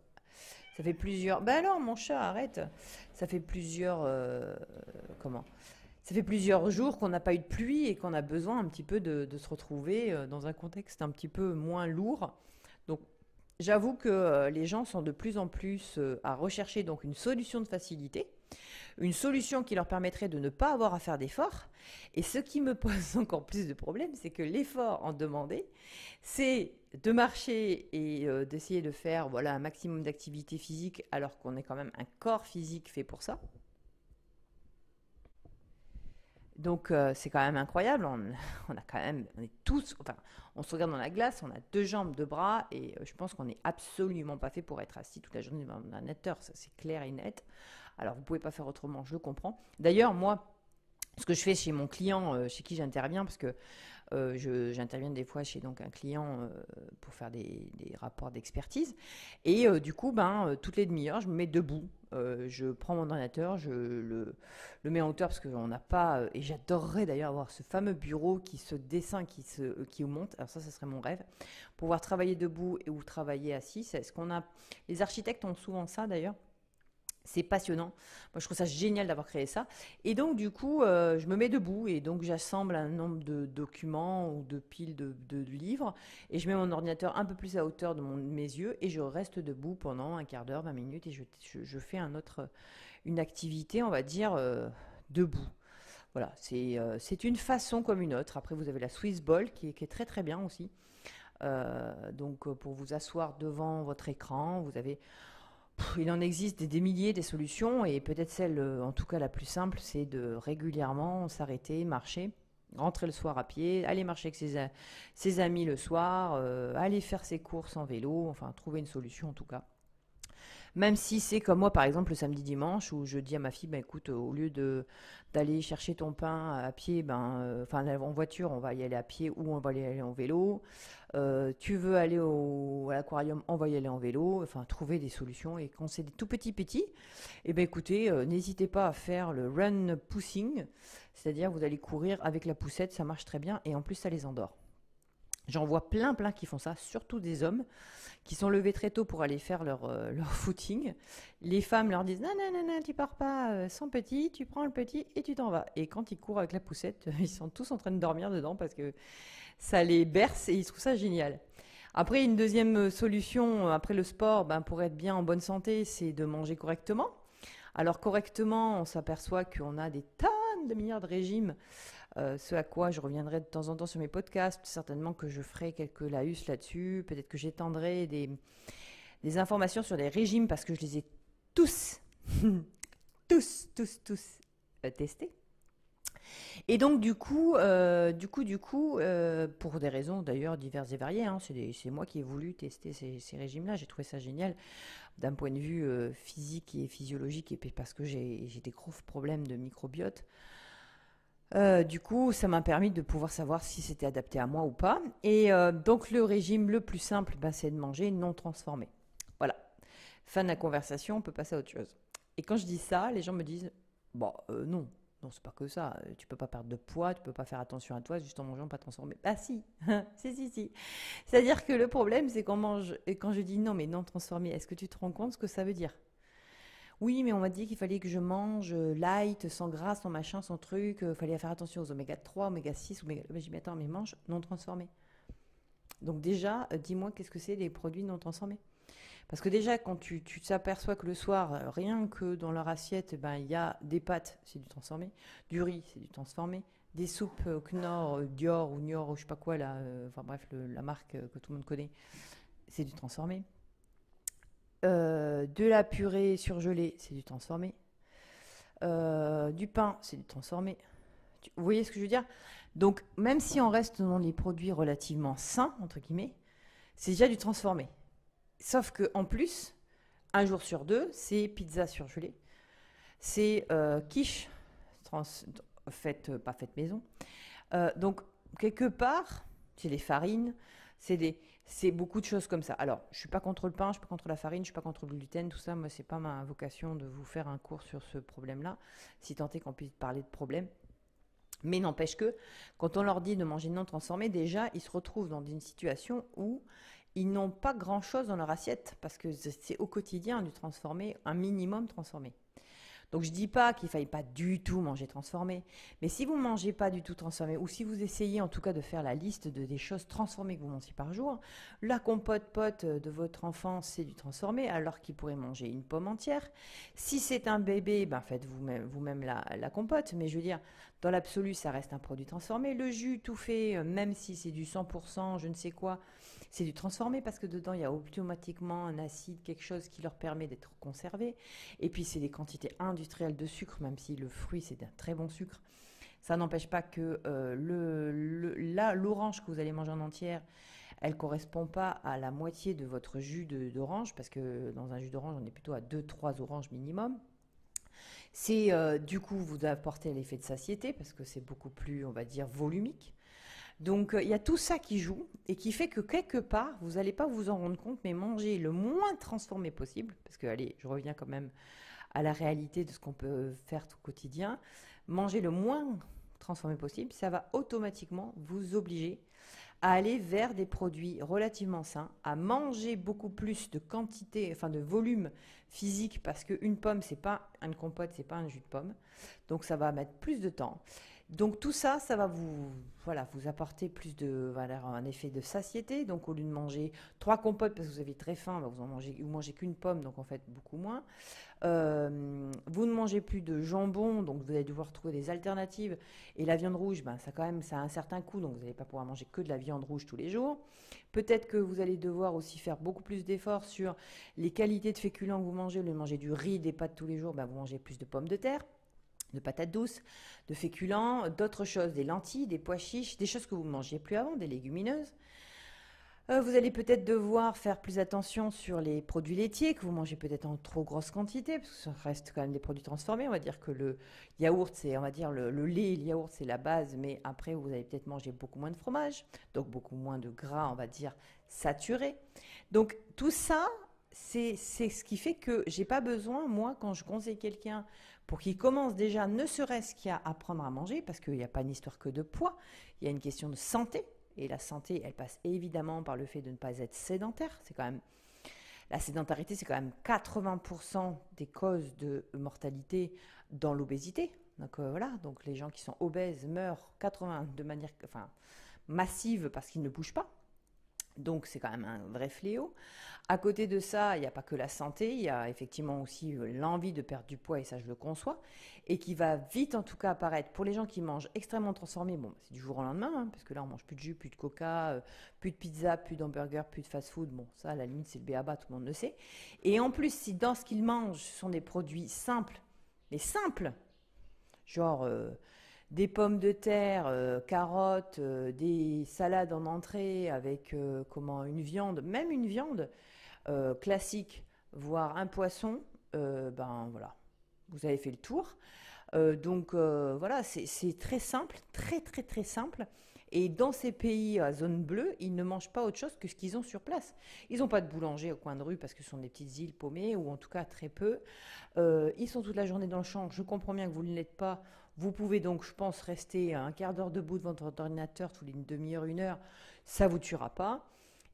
ça fait plusieurs... Ben alors, mon chat, arrête. Ça fait plusieurs... comment Ça fait plusieurs jours qu'on n'a pas eu de pluie et qu'on a besoin un petit peu de se retrouver dans un contexte un petit peu moins lourd. Donc, j'avoue que les gens sont de plus en plus à rechercher donc une solution de facilité, une solution qui leur permettrait de ne pas avoir à faire d'efforts. Et ce qui me pose encore plus de problèmes, c'est que l'effort en demandé, c'est de marcher et d'essayer de faire voilà, un maximum d'activité physique alors qu'on est quand même un corps physique fait pour ça. Donc c'est quand même incroyable, on a quand même, on est tous, enfin, on se regarde dans la glace, on a 2 jambes, 2 bras, et je pense qu'on n'est absolument pas fait pour être assis toute la journée devant un ordinateur, ça c'est clair et net. Alors vous pouvez pas faire autrement, je le comprends. D'ailleurs, moi, Ce que je fais chez mon client, chez qui j'interviens, parce que j'interviens des fois chez donc un client pour faire des rapports d'expertise. Et du coup, toutes les demi-heures, je me mets debout. Je prends mon ordinateur, le mets en hauteur parce qu'on n'a pas. Et j'adorerais d'ailleurs avoir ce fameux bureau qui se descend, qui monte. Alors ça serait mon rêve. Pouvoir travailler debout ou travailler assis. C'est ce qu'on a. Les architectes ont souvent ça d'ailleurs. C'est passionnant. Moi, je trouve ça génial d'avoir créé ça. Et donc, du coup, je me mets debout et donc j'assemble un nombre de documents ou de piles de livres et je mets mon ordinateur un peu plus à hauteur de mes yeux et je reste debout pendant un quart d'heure, 20 minutes et je fais une activité, on va dire, debout. Voilà, c'est une façon comme une autre. Après, vous avez la Swiss Ball qui est très très bien aussi. Pour vous asseoir devant votre écran, vous avez il en existe des milliers des solutions et peut-être celle, en tout cas la plus simple, c'est de régulièrement s'arrêter, marcher, rentrer le soir à pied, aller marcher avec ses amis le soir, aller faire ses courses en vélo, enfin trouver une solution en tout cas. Même si c'est comme moi, par exemple, le samedi dimanche, où je dis à ma fille, ben écoute, au lieu d'aller chercher ton pain à pied, en voiture, on va y aller à pied ou on va y aller en vélo. Tu veux aller à l'aquarium, on va y aller en vélo. Enfin, trouver des solutions. Et quand c'est des tout petits, eh ben écoutez, n'hésitez pas à faire le run pushing, c'est-à-dire vous allez courir avec la poussette, ça marche très bien et en plus ça les endort. J'en vois plein qui font ça, surtout des hommes qui sont levés très tôt pour aller faire leur footing. Les femmes leur disent non, non, non, non, tu pars pas sans petit, tu prends le petit et tu t'en vas. Et quand ils courent avec la poussette, ils sont tous en train de dormir dedans parce que ça les berce et ils trouvent ça génial. Après, une deuxième solution après le sport, pour être bien en bonne santé, c'est de manger correctement. Alors correctement, on s'aperçoit qu'on a des tonnes de milliards de régimes, ce à quoi je reviendrai de temps en temps sur mes podcasts, certainement que je ferai quelques laïus là-dessus, peut-être que j'étendrai des informations sur les régimes parce que je les ai tous, tous testés. Et donc pour des raisons d'ailleurs diverses et variées, hein, c'est moi qui ai voulu tester ces régimes-là. J'ai trouvé ça génial d'un point de vue physique et physiologique, et puis parce que j'ai des gros problèmes de microbiote. Du coup, ça m'a permis de pouvoir savoir si c'était adapté à moi ou pas. Et donc, le régime le plus simple, c'est de manger non transformé. Voilà. Fin de la conversation, on peut passer à autre chose. Et quand je dis ça, les gens me disent, bon, non, non, c'est pas que ça. Tu peux pas perdre de poids, tu peux pas faire attention à toi juste en mangeant pas transformé. Ah si, si. C'est-à-dire que le problème, c'est qu'on mange, et quand je dis non, mais non transformé, est-ce que tu te rends compte ce que ça veut dire? Oui, mais on m'a dit qu'il fallait que je mange light, sans gras, sans machin, sans truc. Il fallait faire attention aux oméga 3, oméga 6, oméga... J'ai dit, mais attends, mais mange non transformé. Donc déjà, dis-moi qu'est-ce que c'est les produits non transformés. Parce que déjà, quand tu t'aperçois que le soir, rien que dans leur assiette, il y a des pâtes, c'est du transformé, du riz, c'est du transformé, des soupes Knorr, Dior ou Nior ou je sais pas quoi, là, enfin bref, la marque que tout le monde connaît, c'est du transformé. De la purée surgelée, c'est du transformé. Du pain, c'est du transformé. Vous voyez ce que je veux dire? Donc, même si on reste dans les produits relativement sains, entre guillemets, c'est déjà du transformé. Sauf que en plus, un jour sur deux, c'est pizza surgelée, c'est quiche pas faite maison. Donc, quelque part, c'est des farines, c'est beaucoup de choses comme ça. Alors, je suis pas contre le pain, je suis pas contre la farine, je suis pas contre le gluten, tout ça. Moi, c'est pas ma vocation de vous faire un cours sur ce problème-là, si tant est qu'on puisse parler de problème. Mais n'empêche que, quand on leur dit de manger non transformé, déjà, ils se retrouvent dans une situation où ils n'ont pas grand-chose dans leur assiette, parce que c'est au quotidien du transformé, un minimum transformé. Donc je dis pas qu'il faille pas du tout manger transformé, mais si vous ne mangez pas du tout transformé, ou si vous essayez en tout cas de faire la liste des choses transformées que vous mangez par jour, la compote de votre enfant c'est du transformé alors qu'il pourrait manger une pomme entière. Si c'est un bébé, faites vous-même la compote, mais je veux dire, dans l'absolu ça reste un produit transformé. Le jus tout fait, même si c'est du 100%, je ne sais quoi, c'est du transformé parce que dedans il y a automatiquement un acide, quelque chose qui leur permet d'être conservé. Et puis c'est des quantités industrielles de sucre, même si le fruit c'est un très bon sucre. Ça n'empêche pas que l'orange que vous allez manger en entière, elle ne correspond pas à la moitié de votre jus d'orange, parce que dans un jus d'orange, on est plutôt à 2-3 oranges minimum. C'est du coup, vous apportez l'effet de satiété parce que c'est beaucoup plus, on va dire, volumique. Donc, il y a tout ça qui joue et qui fait que quelque part, vous n'allez pas vous en rendre compte, mais manger le moins transformé possible, parce que, allez, je reviens quand même à la réalité de ce qu'on peut faire tout quotidien. Manger le moins transformé possible, ça va automatiquement vous obliger à aller vers des produits relativement sains, à manger beaucoup plus de quantité, enfin de volume physique, parce qu'une pomme, c'est pas une compote, c'est pas un jus de pomme. Donc ça va mettre plus de temps. Donc tout ça, ça va vous, voilà, vous apporter plus de, voilà, un effet de satiété. Donc au lieu de manger trois compotes parce que vous avez très faim, bah, vous mangez qu'une pomme, donc en fait beaucoup moins. Vous ne mangez plus de jambon, donc vous allez devoir trouver des alternatives. Et la viande rouge, ben, ça quand même, ça a un certain coût, donc vous n'allez pas pouvoir manger que de la viande rouge tous les jours. Peut-être que vous allez devoir aussi faire beaucoup plus d'efforts sur les qualités de féculents que vous mangez. Au lieu de manger du riz, des pâtes tous les jours, ben, vous mangez plus de pommes de terre, de patates douces, de féculents, d'autres choses, des lentilles, des pois chiches, des choses que vous ne mangiez plus avant, des légumineuses. Vous allez peut-être devoir faire plus attention sur les produits laitiers que vous mangez peut-être en trop grosse quantité, parce que ça reste quand même des produits transformés. On va dire que le yaourt, c'est, on va dire le lait, le yaourt, c'est la base, mais après vous allez peut-être manger beaucoup moins de fromage, donc beaucoup moins de gras, on va dire saturé. Donc tout ça, c'est ce qui fait que j'ai pas besoin, moi, quand je conseille quelqu'un pour qu'il commence déjà, ne serait-ce qu'à apprendre à manger, parce qu'il n'y a pas une histoire que de poids, il y a une question de santé. Et la santé, elle passe évidemment par le fait de ne pas être sédentaire. C'est quand même la sédentarité, c'est quand même 80% des causes de mortalité dans l'obésité. Donc voilà, donc les gens qui sont obèses meurent 80 de manière, enfin, massive parce qu'ils ne bougent pas. Donc c'est quand même un vrai fléau. À côté de ça, il n'y a pas que la santé, il y a effectivement aussi l'envie de perdre du poids, et ça je le conçois, et qui va vite en tout cas apparaître pour les gens qui mangent extrêmement transformé. Bon, c'est du jour au lendemain, hein, parce que là on mange plus de jus, plus de coca, plus de pizza, plus d'hamburger, plus de fast-food. Bon, ça à la limite c'est le b.a.-ba, tout le monde le sait. Et en plus, si dans ce qu'ils mangent, ce sont des produits simples, mais simples, genre des pommes de terre, carottes, des salades en entrée avec comment une viande, même une viande classique, voire un poisson, ben voilà, vous avez fait le tour. Donc voilà, c'est très simple, très très très simple. Et dans ces pays à zone bleue, ils ne mangent pas autre chose que ce qu'ils ont sur place. Ils n'ont pas de boulanger au coin de rue parce que ce sont des petites îles paumées, ou en tout cas très peu. Ils sont toute la journée dans le champ. Je comprends bien que vous ne l'êtes pas. Vous pouvez donc, je pense, rester un quart d'heure debout devant votre ordinateur tous les une demi-heure, une heure. Ça ne vous tuera pas.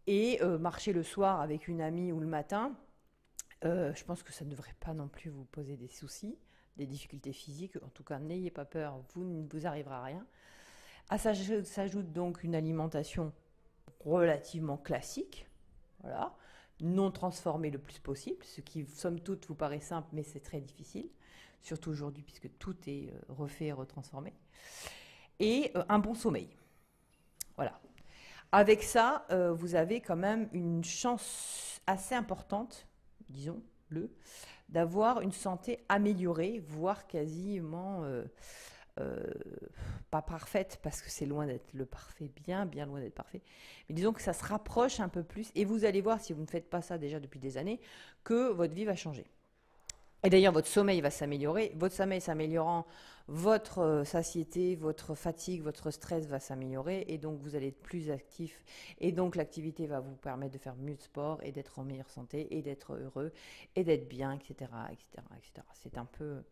Et marcher le soir avec une amie ou le matin, je pense que ça ne devrait pas non plus vous poser des soucis, des difficultés physiques. En tout cas, n'ayez pas peur, vous ne vous arrivera rien. À ça s'ajoute donc une alimentation relativement classique, voilà, non transformée le plus possible, ce qui, somme toute, vous paraît simple, mais c'est très difficile, surtout aujourd'hui puisque tout est refait et retransformé. Et un bon sommeil. Voilà. Avec ça, vous avez quand même une chance assez importante, disons-le, d'avoir une santé améliorée, voire quasiment euh, pas parfaite, parce que c'est loin d'être le parfait, bien, bien loin d'être parfait. Mais disons que ça se rapproche un peu plus, et vous allez voir, si vous ne faites pas ça déjà depuis des années, que votre vie va changer. Et d'ailleurs, votre sommeil va s'améliorer. Votre sommeil s'améliorant, votre satiété, votre fatigue, votre stress va s'améliorer. Et donc, vous allez être plus actif. Et donc, l'activité va vous permettre de faire mieux de sport et d'être en meilleure santé et d'être heureux et d'être bien, etc., etc., etc. C'est un peu...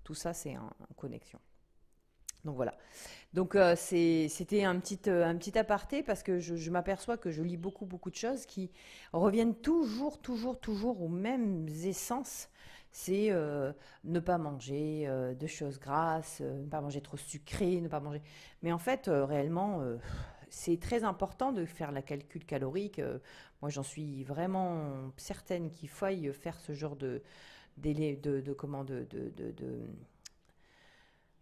Tout ça, c'est en connexion. Donc voilà. Donc c'était un petit aparté parce que je m'aperçois que je lis beaucoup, beaucoup de choses qui reviennent toujours, toujours, toujours aux mêmes essences. C'est ne pas manger de choses grasses, ne pas manger trop sucré, ne pas manger. Mais en fait, réellement, c'est très important de faire la calcul calorique. Moi, j'en suis vraiment certaine qu'il faille faire ce genre de comment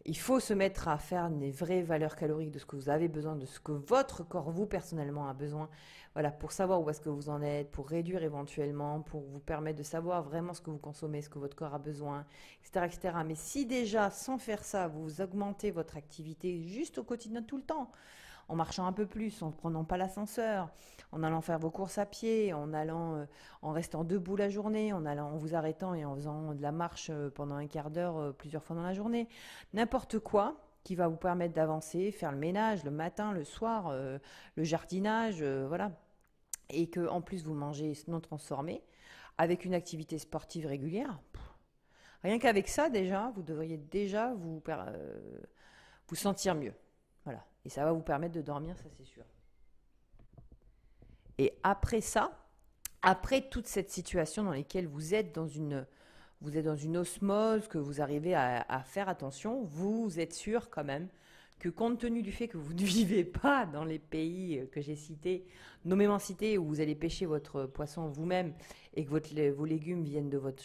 il faut se mettre à faire des vraies valeurs caloriques de ce que vous avez besoin, de ce que votre corps, vous, personnellement, a besoin. Voilà, pour savoir où est-ce que vous en êtes, pour réduire éventuellement, pour vous permettre de savoir vraiment ce que vous consommez, ce que votre corps a besoin, etc., etc. Mais si déjà, sans faire ça, vous augmentez votre activité juste au quotidien, tout le temps, en marchant un peu plus, en ne prenant pas l'ascenseur, en allant faire vos courses à pied, en restant debout la journée, en vous arrêtant et en faisant de la marche pendant un quart d'heure plusieurs fois dans la journée. N'importe quoi qui va vous permettre d'avancer, faire le ménage le matin, le soir, le jardinage, voilà. Et que en plus vous mangez non transformé, avec une activité sportive régulière, rien qu'avec ça déjà, vous devriez déjà vous sentir mieux. Voilà. Et ça va vous permettre de dormir, ça c'est sûr. Et après ça, après toute cette situation dans laquelle vous êtes dans une osmose, que vous arrivez à faire attention, vous êtes sûr quand même que compte tenu du fait que vous ne vivez pas dans les pays que j'ai cités, nommément cités, où vous allez pêcher votre poisson vous-même et que vos légumes viennent de votre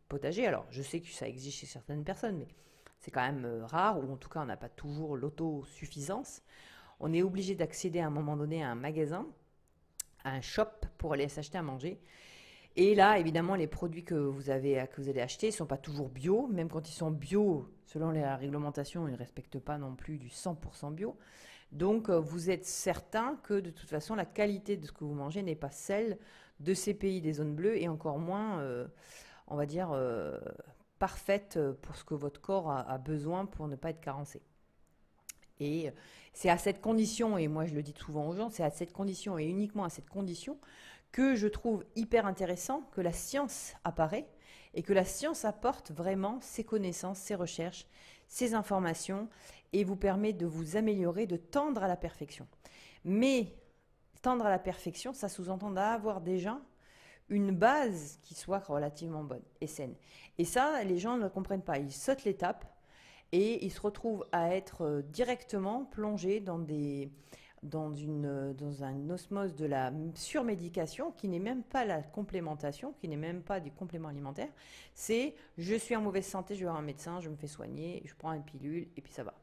potager, alors je sais que ça existe chez certaines personnes, mais c'est quand même rare, ou en tout cas on n'a pas toujours l'autosuffisance. On est obligé d'accéder à un moment donné à un magasin, à un shop pour aller s'acheter à manger. Et là, évidemment, les produits que vous allez acheter ne sont pas toujours bio. Même quand ils sont bio, selon la réglementation, ils ne respectent pas non plus du 100% bio. Donc, vous êtes certain que de toute façon, la qualité de ce que vous mangez n'est pas celle de ces pays des zones bleues et encore moins, on va dire, parfaite pour ce que votre corps a besoin pour ne pas être carencé. Et c'est à cette condition, et moi je le dis souvent aux gens, c'est à cette condition et uniquement à cette condition que je trouve hyper intéressant que la science apparaît et que la science apporte vraiment ses connaissances, ses recherches, ses informations et vous permet de vous améliorer, de tendre à la perfection. Mais tendre à la perfection, ça sous-entend d'avoir déjà une base qui soit relativement bonne et saine. Et ça, les gens ne comprennent pas. Ils sautent l'étape et ils se retrouvent à être directement plongés dans un osmose de la surmédication qui n'est même pas la complémentation, qui n'est même pas du complément alimentaire. C'est je suis en mauvaise santé, je vais voir un médecin, je me fais soigner, je prends une pilule et puis ça va.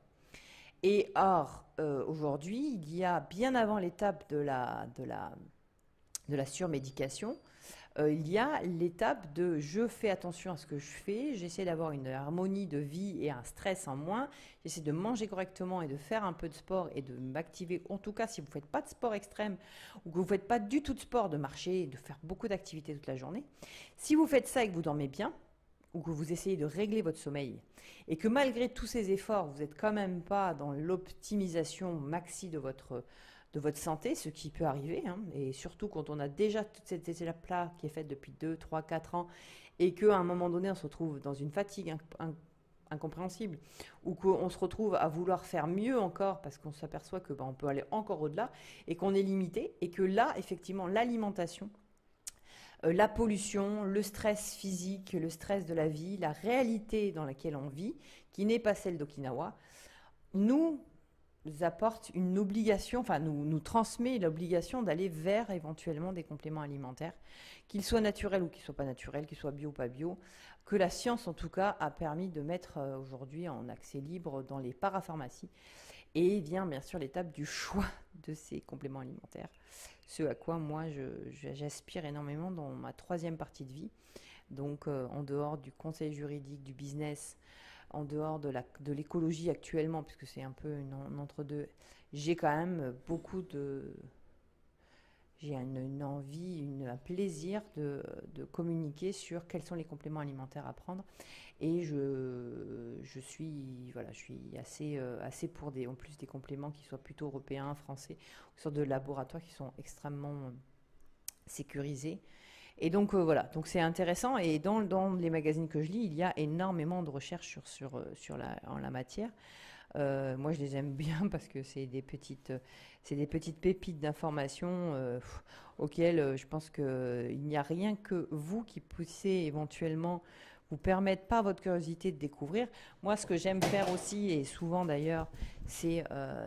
Et or, aujourd'hui, il y a bien avant l'étape de la surmédication, il y a l'étape de je fais attention à ce que je fais, j'essaie d'avoir une harmonie de vie et un stress en moins, j'essaie de manger correctement et de faire un peu de sport et de m'activer, en tout cas si vous ne faites pas de sport extrême ou que vous ne faites pas du tout de sport, de marcher et de faire beaucoup d'activités toute la journée. Si vous faites ça et que vous dormez bien, ou que vous essayez de régler votre sommeil, et que malgré tous ces efforts, vous n'êtes quand même pas dans l'optimisation maxi de votre santé, ce qui peut arriver, hein, et surtout quand on a déjà toute cette étape-là qui est faite depuis 2, 3, 4 ans, et qu'à un moment donné, on se retrouve dans une fatigue incompréhensible, ou qu'on se retrouve à vouloir faire mieux encore, parce qu'on s'aperçoit que on peut aller encore au-delà, et qu'on est limité, et que là, effectivement, l'alimentation, la pollution, le stress physique, le stress de la vie, la réalité dans laquelle on vit, qui n'est pas celle d'Okinawa, nous apporte une obligation, enfin nous transmet l'obligation d'aller vers éventuellement des compléments alimentaires, qu'ils soient naturels ou qu'ils ne soient pas naturels, qu'ils soient bio ou pas bio, que la science en tout cas a permis de mettre aujourd'hui en accès libre dans les parapharmacies. Et vient bien sûr l'étape du choix de ces compléments alimentaires, ce à quoi moi j'aspire énormément dans ma troisième partie de vie, donc en dehors du conseil juridique, du business, en dehors de l'écologie actuellement, puisque c'est un peu une entre-deux, j'ai quand même j'ai une envie, un plaisir de communiquer sur quels sont les compléments alimentaires à prendre. Et je suis, voilà, je suis assez pour en plus des compléments qui soient plutôt européens, français, ou sortes de laboratoires qui sont extrêmement sécurisés. Et donc voilà, donc c'est intéressant. Et dans les magazines que je lis, il y a énormément de recherches en la matière. Moi, je les aime bien parce que c'est des petites pépites d'informations auxquelles je pense qu'il n'y a rien que vous qui puissiez éventuellement vous permettre par votre curiosité de découvrir. Moi, ce que j'aime faire aussi, et souvent d'ailleurs, c'est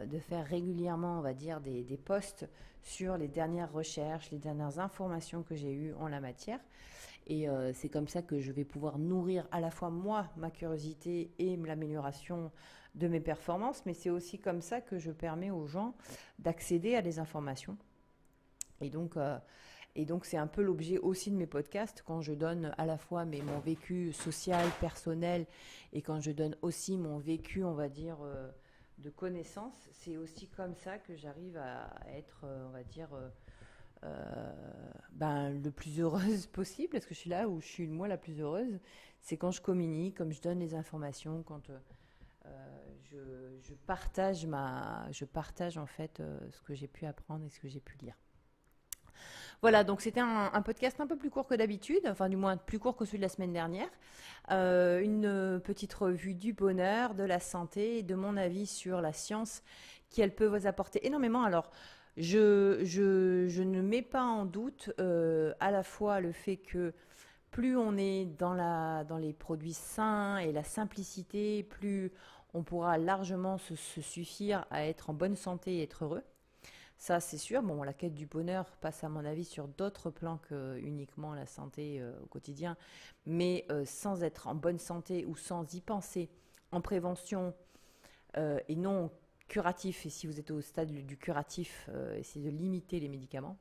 de faire régulièrement, on va dire, des posts sur les dernières recherches, les dernières informations que j'ai eues en la matière. Et c'est comme ça que je vais pouvoir nourrir à la fois moi, ma curiosité et l'amélioration de mes performances, mais c'est aussi comme ça que je permets aux gens d'accéder à des informations. Et donc c'est un peu l'objet aussi de mes podcasts, quand je donne à la fois mon vécu social, personnel, et quand je donne aussi mon vécu, on va dire, de connaissances. C'est aussi comme ça que j'arrive à être, on va dire, le plus heureuse possible, parce que je suis là où je suis moi la plus heureuse, c'est quand je communique, comme je donne les informations, quand je partage en fait ce que j'ai pu apprendre et ce que j'ai pu lire. Voilà, donc c'était un podcast un peu plus court que d'habitude, enfin du moins plus court que celui de la semaine dernière. Une petite revue du bonheur, de la santé et de mon avis sur la science qui elle peut vous apporter énormément. Alors, je ne mets pas en doute à la fois le fait que plus on est dans les produits sains et la simplicité, plus on pourra largement se suffire à être en bonne santé et être heureux. Ça, c'est sûr. Bon, la quête du bonheur passe, à mon avis, sur d'autres plans que uniquement la santé au quotidien. Mais sans être en bonne santé ou sans y penser en prévention et non curatif, et si vous êtes au stade du curatif, essayez de limiter les médicaments.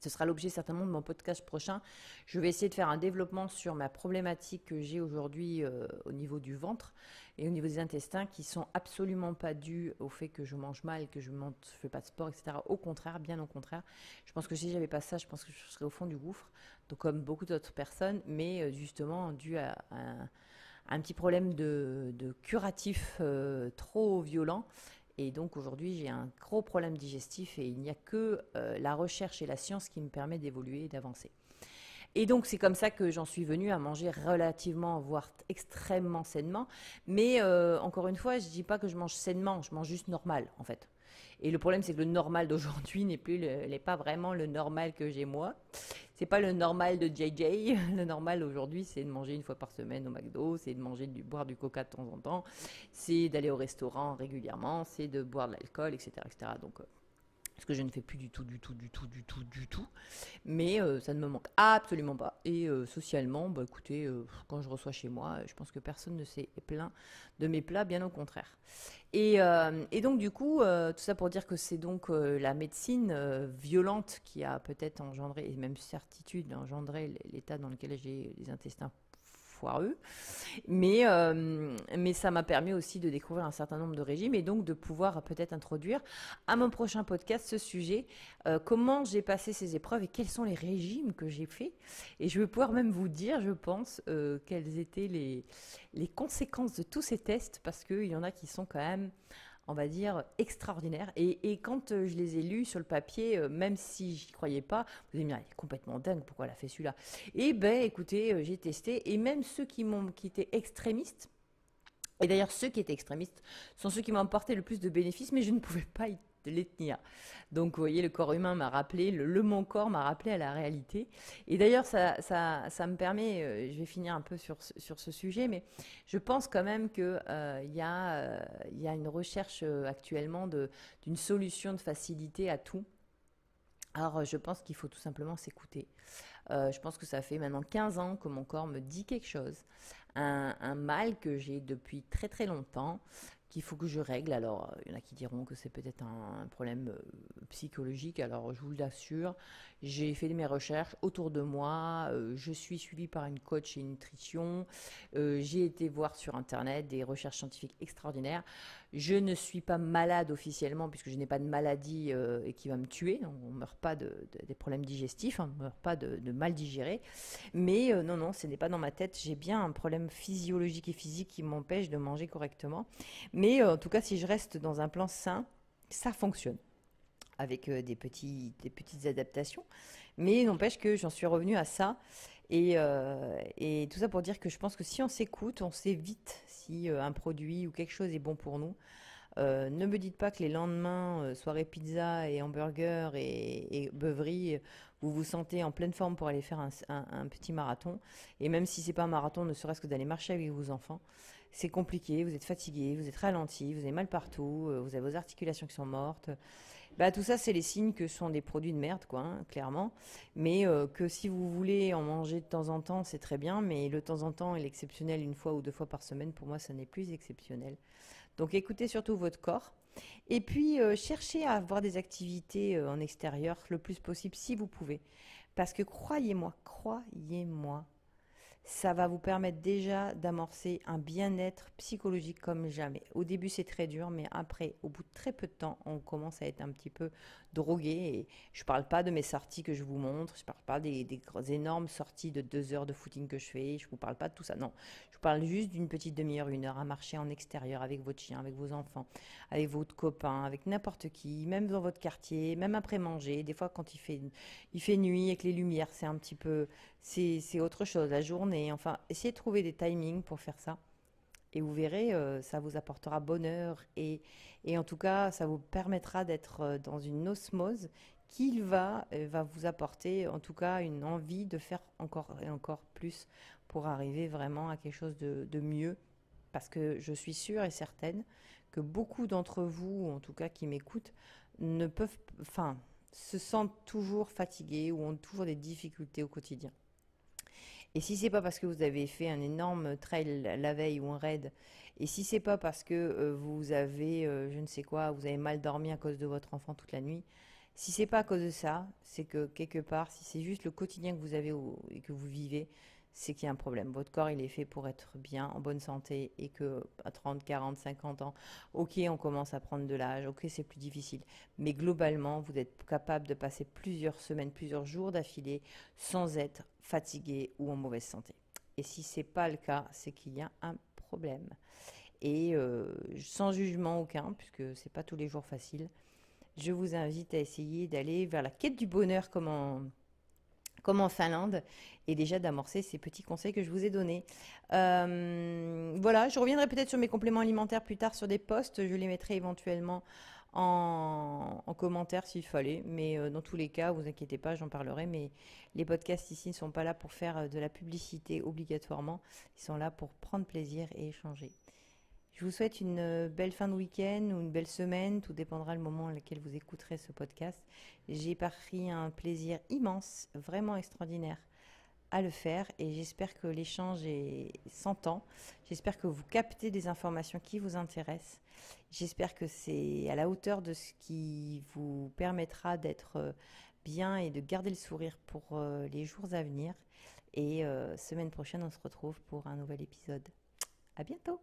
Ce sera l'objet certainement de mon podcast prochain. Je vais essayer de faire un développement sur ma problématique que j'ai aujourd'hui au niveau du ventre et au niveau des intestins qui sont absolument pas dus au fait que je mange mal, que je ne fais pas de sport, etc. Au contraire, bien au contraire. Je pense que si j'avais pas ça, je pense que je serais au fond du gouffre, donc comme beaucoup d'autres personnes, mais justement dû à un petit problème de curatif trop violent. Et donc aujourd'hui, j'ai un gros problème digestif et il n'y a que la recherche et la science qui me permet d'évoluer et d'avancer. Et donc c'est comme ça que j'en suis venue à manger relativement, voire extrêmement sainement. Mais encore une fois, je ne dis pas que je mange sainement, je mange juste normal en fait. Et le problème, c'est que le normal d'aujourd'hui n'est pas vraiment le normal que j'ai moi. C'est pas le normal de JJ. Le normal aujourd'hui, c'est de manger une fois par semaine au McDo, c'est de boire du coca de temps en temps, c'est d'aller au restaurant régulièrement, c'est de boire de l'alcool, etc., etc. Donc, ce que je ne fais plus du tout, du tout, du tout, du tout, du tout. Mais ça ne me manque absolument pas. Et socialement, bah, écoutez, quand je reçois chez moi, je pense que personne ne s'est plaint de mes plats, bien au contraire. Et donc, du coup, tout ça pour dire que c'est donc la médecine violente qui a peut-être engendré, et même certitude, engendré l'état dans lequel j'ai les intestins foireux. Mais ça m'a permis aussi de découvrir un certain nombre de régimes et donc de pouvoir peut-être introduire à mon prochain podcast ce sujet, comment j'ai passé ces épreuves et quels sont les régimes que j'ai faits. Et je vais pouvoir même vous dire, je pense, quelles étaient les conséquences de tous ces tests parce qu'il y en a qui sont quand même, on va dire, extraordinaires. Et quand je les ai lus sur le papier, même si j'y croyais pas, vous allez me dire, elle est complètement dingue, pourquoi elle a fait celui-là? Et ben, écoutez, j'ai testé, et même ceux qui étaient extrémistes, et d'ailleurs ceux qui étaient extrémistes sont ceux qui m'ont apporté le plus de bénéfices, mais je ne pouvais pas les tenir. Donc, vous voyez, le corps humain m'a rappelé, mon corps m'a rappelé à la réalité. Et d'ailleurs, ça me permet, je vais finir un peu sur ce sujet, mais je pense quand même qu'il y a une recherche actuellement d'une solution de facilité à tout. Alors, je pense qu'il faut tout simplement s'écouter. Je pense que ça fait maintenant 15 ans que mon corps me dit quelque chose. Un mal que j'ai depuis très très longtemps, qu'il faut que je règle. Alors, il y en a qui diront que c'est peut-être un problème psychologique. Alors, je vous l'assure, j'ai fait mes recherches autour de moi. Je suis suivie par une coach et une nutrition. J'ai été voir sur Internet des recherches scientifiques extraordinaires. Je ne suis pas malade officiellement puisque je n'ai pas de maladie et qui va me tuer. Donc, on ne meurt pas des problèmes digestifs, on ne meurt pas de mal digéré. Mais non, ce n'est pas dans ma tête. J'ai bien un problème physiologique et physique qui m'empêche de manger correctement. Mais en tout cas, si je reste dans un plan sain, ça fonctionne avec des petites adaptations. Mais n'empêche que j'en suis revenue à ça. Et tout ça pour dire que je pense que si on s'écoute, on sait vite si un produit ou quelque chose est bon pour nous. Ne me dites pas que les lendemains, soirée pizza et hamburger et beuverie, vous vous sentez en pleine forme pour aller faire un petit marathon. Et même si c'est pas un marathon, ne serait-ce que d'aller marcher avec vos enfants, c'est compliqué, vous êtes fatigué, vous êtes ralenti, vous avez mal partout, vous avez vos articulations qui sont mortes. Bah, tout ça, c'est les signes que ce sont des produits de merde, quoi, hein, clairement. Mais que si vous voulez en manger de temps en temps, c'est très bien. Mais le temps en temps et l'exceptionnel, une fois ou deux fois par semaine, pour moi, ça n'est plus exceptionnel. Donc écoutez surtout votre corps. Et puis cherchez à avoir des activités en extérieur le plus possible si vous pouvez. Parce que croyez-moi, ça va vous permettre déjà d'amorcer un bien-être psychologique comme jamais. Au début, c'est très dur, mais après, au bout de très peu de temps, on commence à être un petit peu drogué. Et je ne parle pas de mes sorties que je vous montre, je ne parle pas des énormes sorties de 2 heures de footing que je fais, je ne vous parle pas de tout ça. Non, je vous parle juste d'une petite demi-heure, 1 heure à marcher en extérieur avec votre chien, avec vos enfants, avec votre copain, avec n'importe qui, même dans votre quartier, même après manger. Des fois, quand il fait nuit et que les lumières, c'est un petit peu c'est autre chose, la journée. Enfin, essayez de trouver des timings pour faire ça. Et vous verrez, ça vous apportera bonheur et en tout cas, ça vous permettra d'être dans une osmose qui va vous apporter en tout cas une envie de faire encore et encore plus pour arriver vraiment à quelque chose de mieux. Parce que je suis sûre et certaine que beaucoup d'entre vous, en tout cas qui m'écoutent, ne peuvent, enfin, se sentent toujours fatigués ou ont toujours des difficultés au quotidien. Et si c'est pas parce que vous avez fait un énorme trail la veille ou un raid, et si c'est pas parce que vous avez, je ne sais quoi, vous avez mal dormi à cause de votre enfant toute la nuit, si c'est pas à cause de ça, c'est que quelque part, si c'est juste le quotidien que vous avez et que vous vivez, c'est qu'il y a un problème. Votre corps, il est fait pour être bien, en bonne santé, et que à 30, 40, 50 ans, ok, on commence à prendre de l'âge, ok, c'est plus difficile. Mais globalement, vous êtes capable de passer plusieurs semaines, plusieurs jours d'affilée sans être fatigué ou en mauvaise santé. Et si c'est pas le cas, c'est qu'il y a un problème. Et sans jugement aucun, puisque c'est pas tous les jours facile, je vous invite à essayer d'aller vers la quête du bonheur comme en Finlande et déjà d'amorcer ces petits conseils que je vous ai donnés. Voilà, je reviendrai peut-être sur mes compléments alimentaires plus tard sur des posts, je les mettrai éventuellement en commentaire s'il fallait, mais dans tous les cas, vous inquiétez pas, j'en parlerai, mais les podcasts ici ne sont pas là pour faire de la publicité obligatoirement, ils sont là pour prendre plaisir et échanger. Je vous souhaite une belle fin de week-end ou une belle semaine, tout dépendra du moment à lequel vous écouterez ce podcast. J'ai pris un plaisir immense, vraiment extraordinaire à le faire et j'espère que l'échange s'entend. J'espère que vous captez des informations qui vous intéressent. J'espère que c'est à la hauteur de ce qui vous permettra d'être bien et de garder le sourire pour les jours à venir. Et semaine prochaine, on se retrouve pour un nouvel épisode. À bientôt!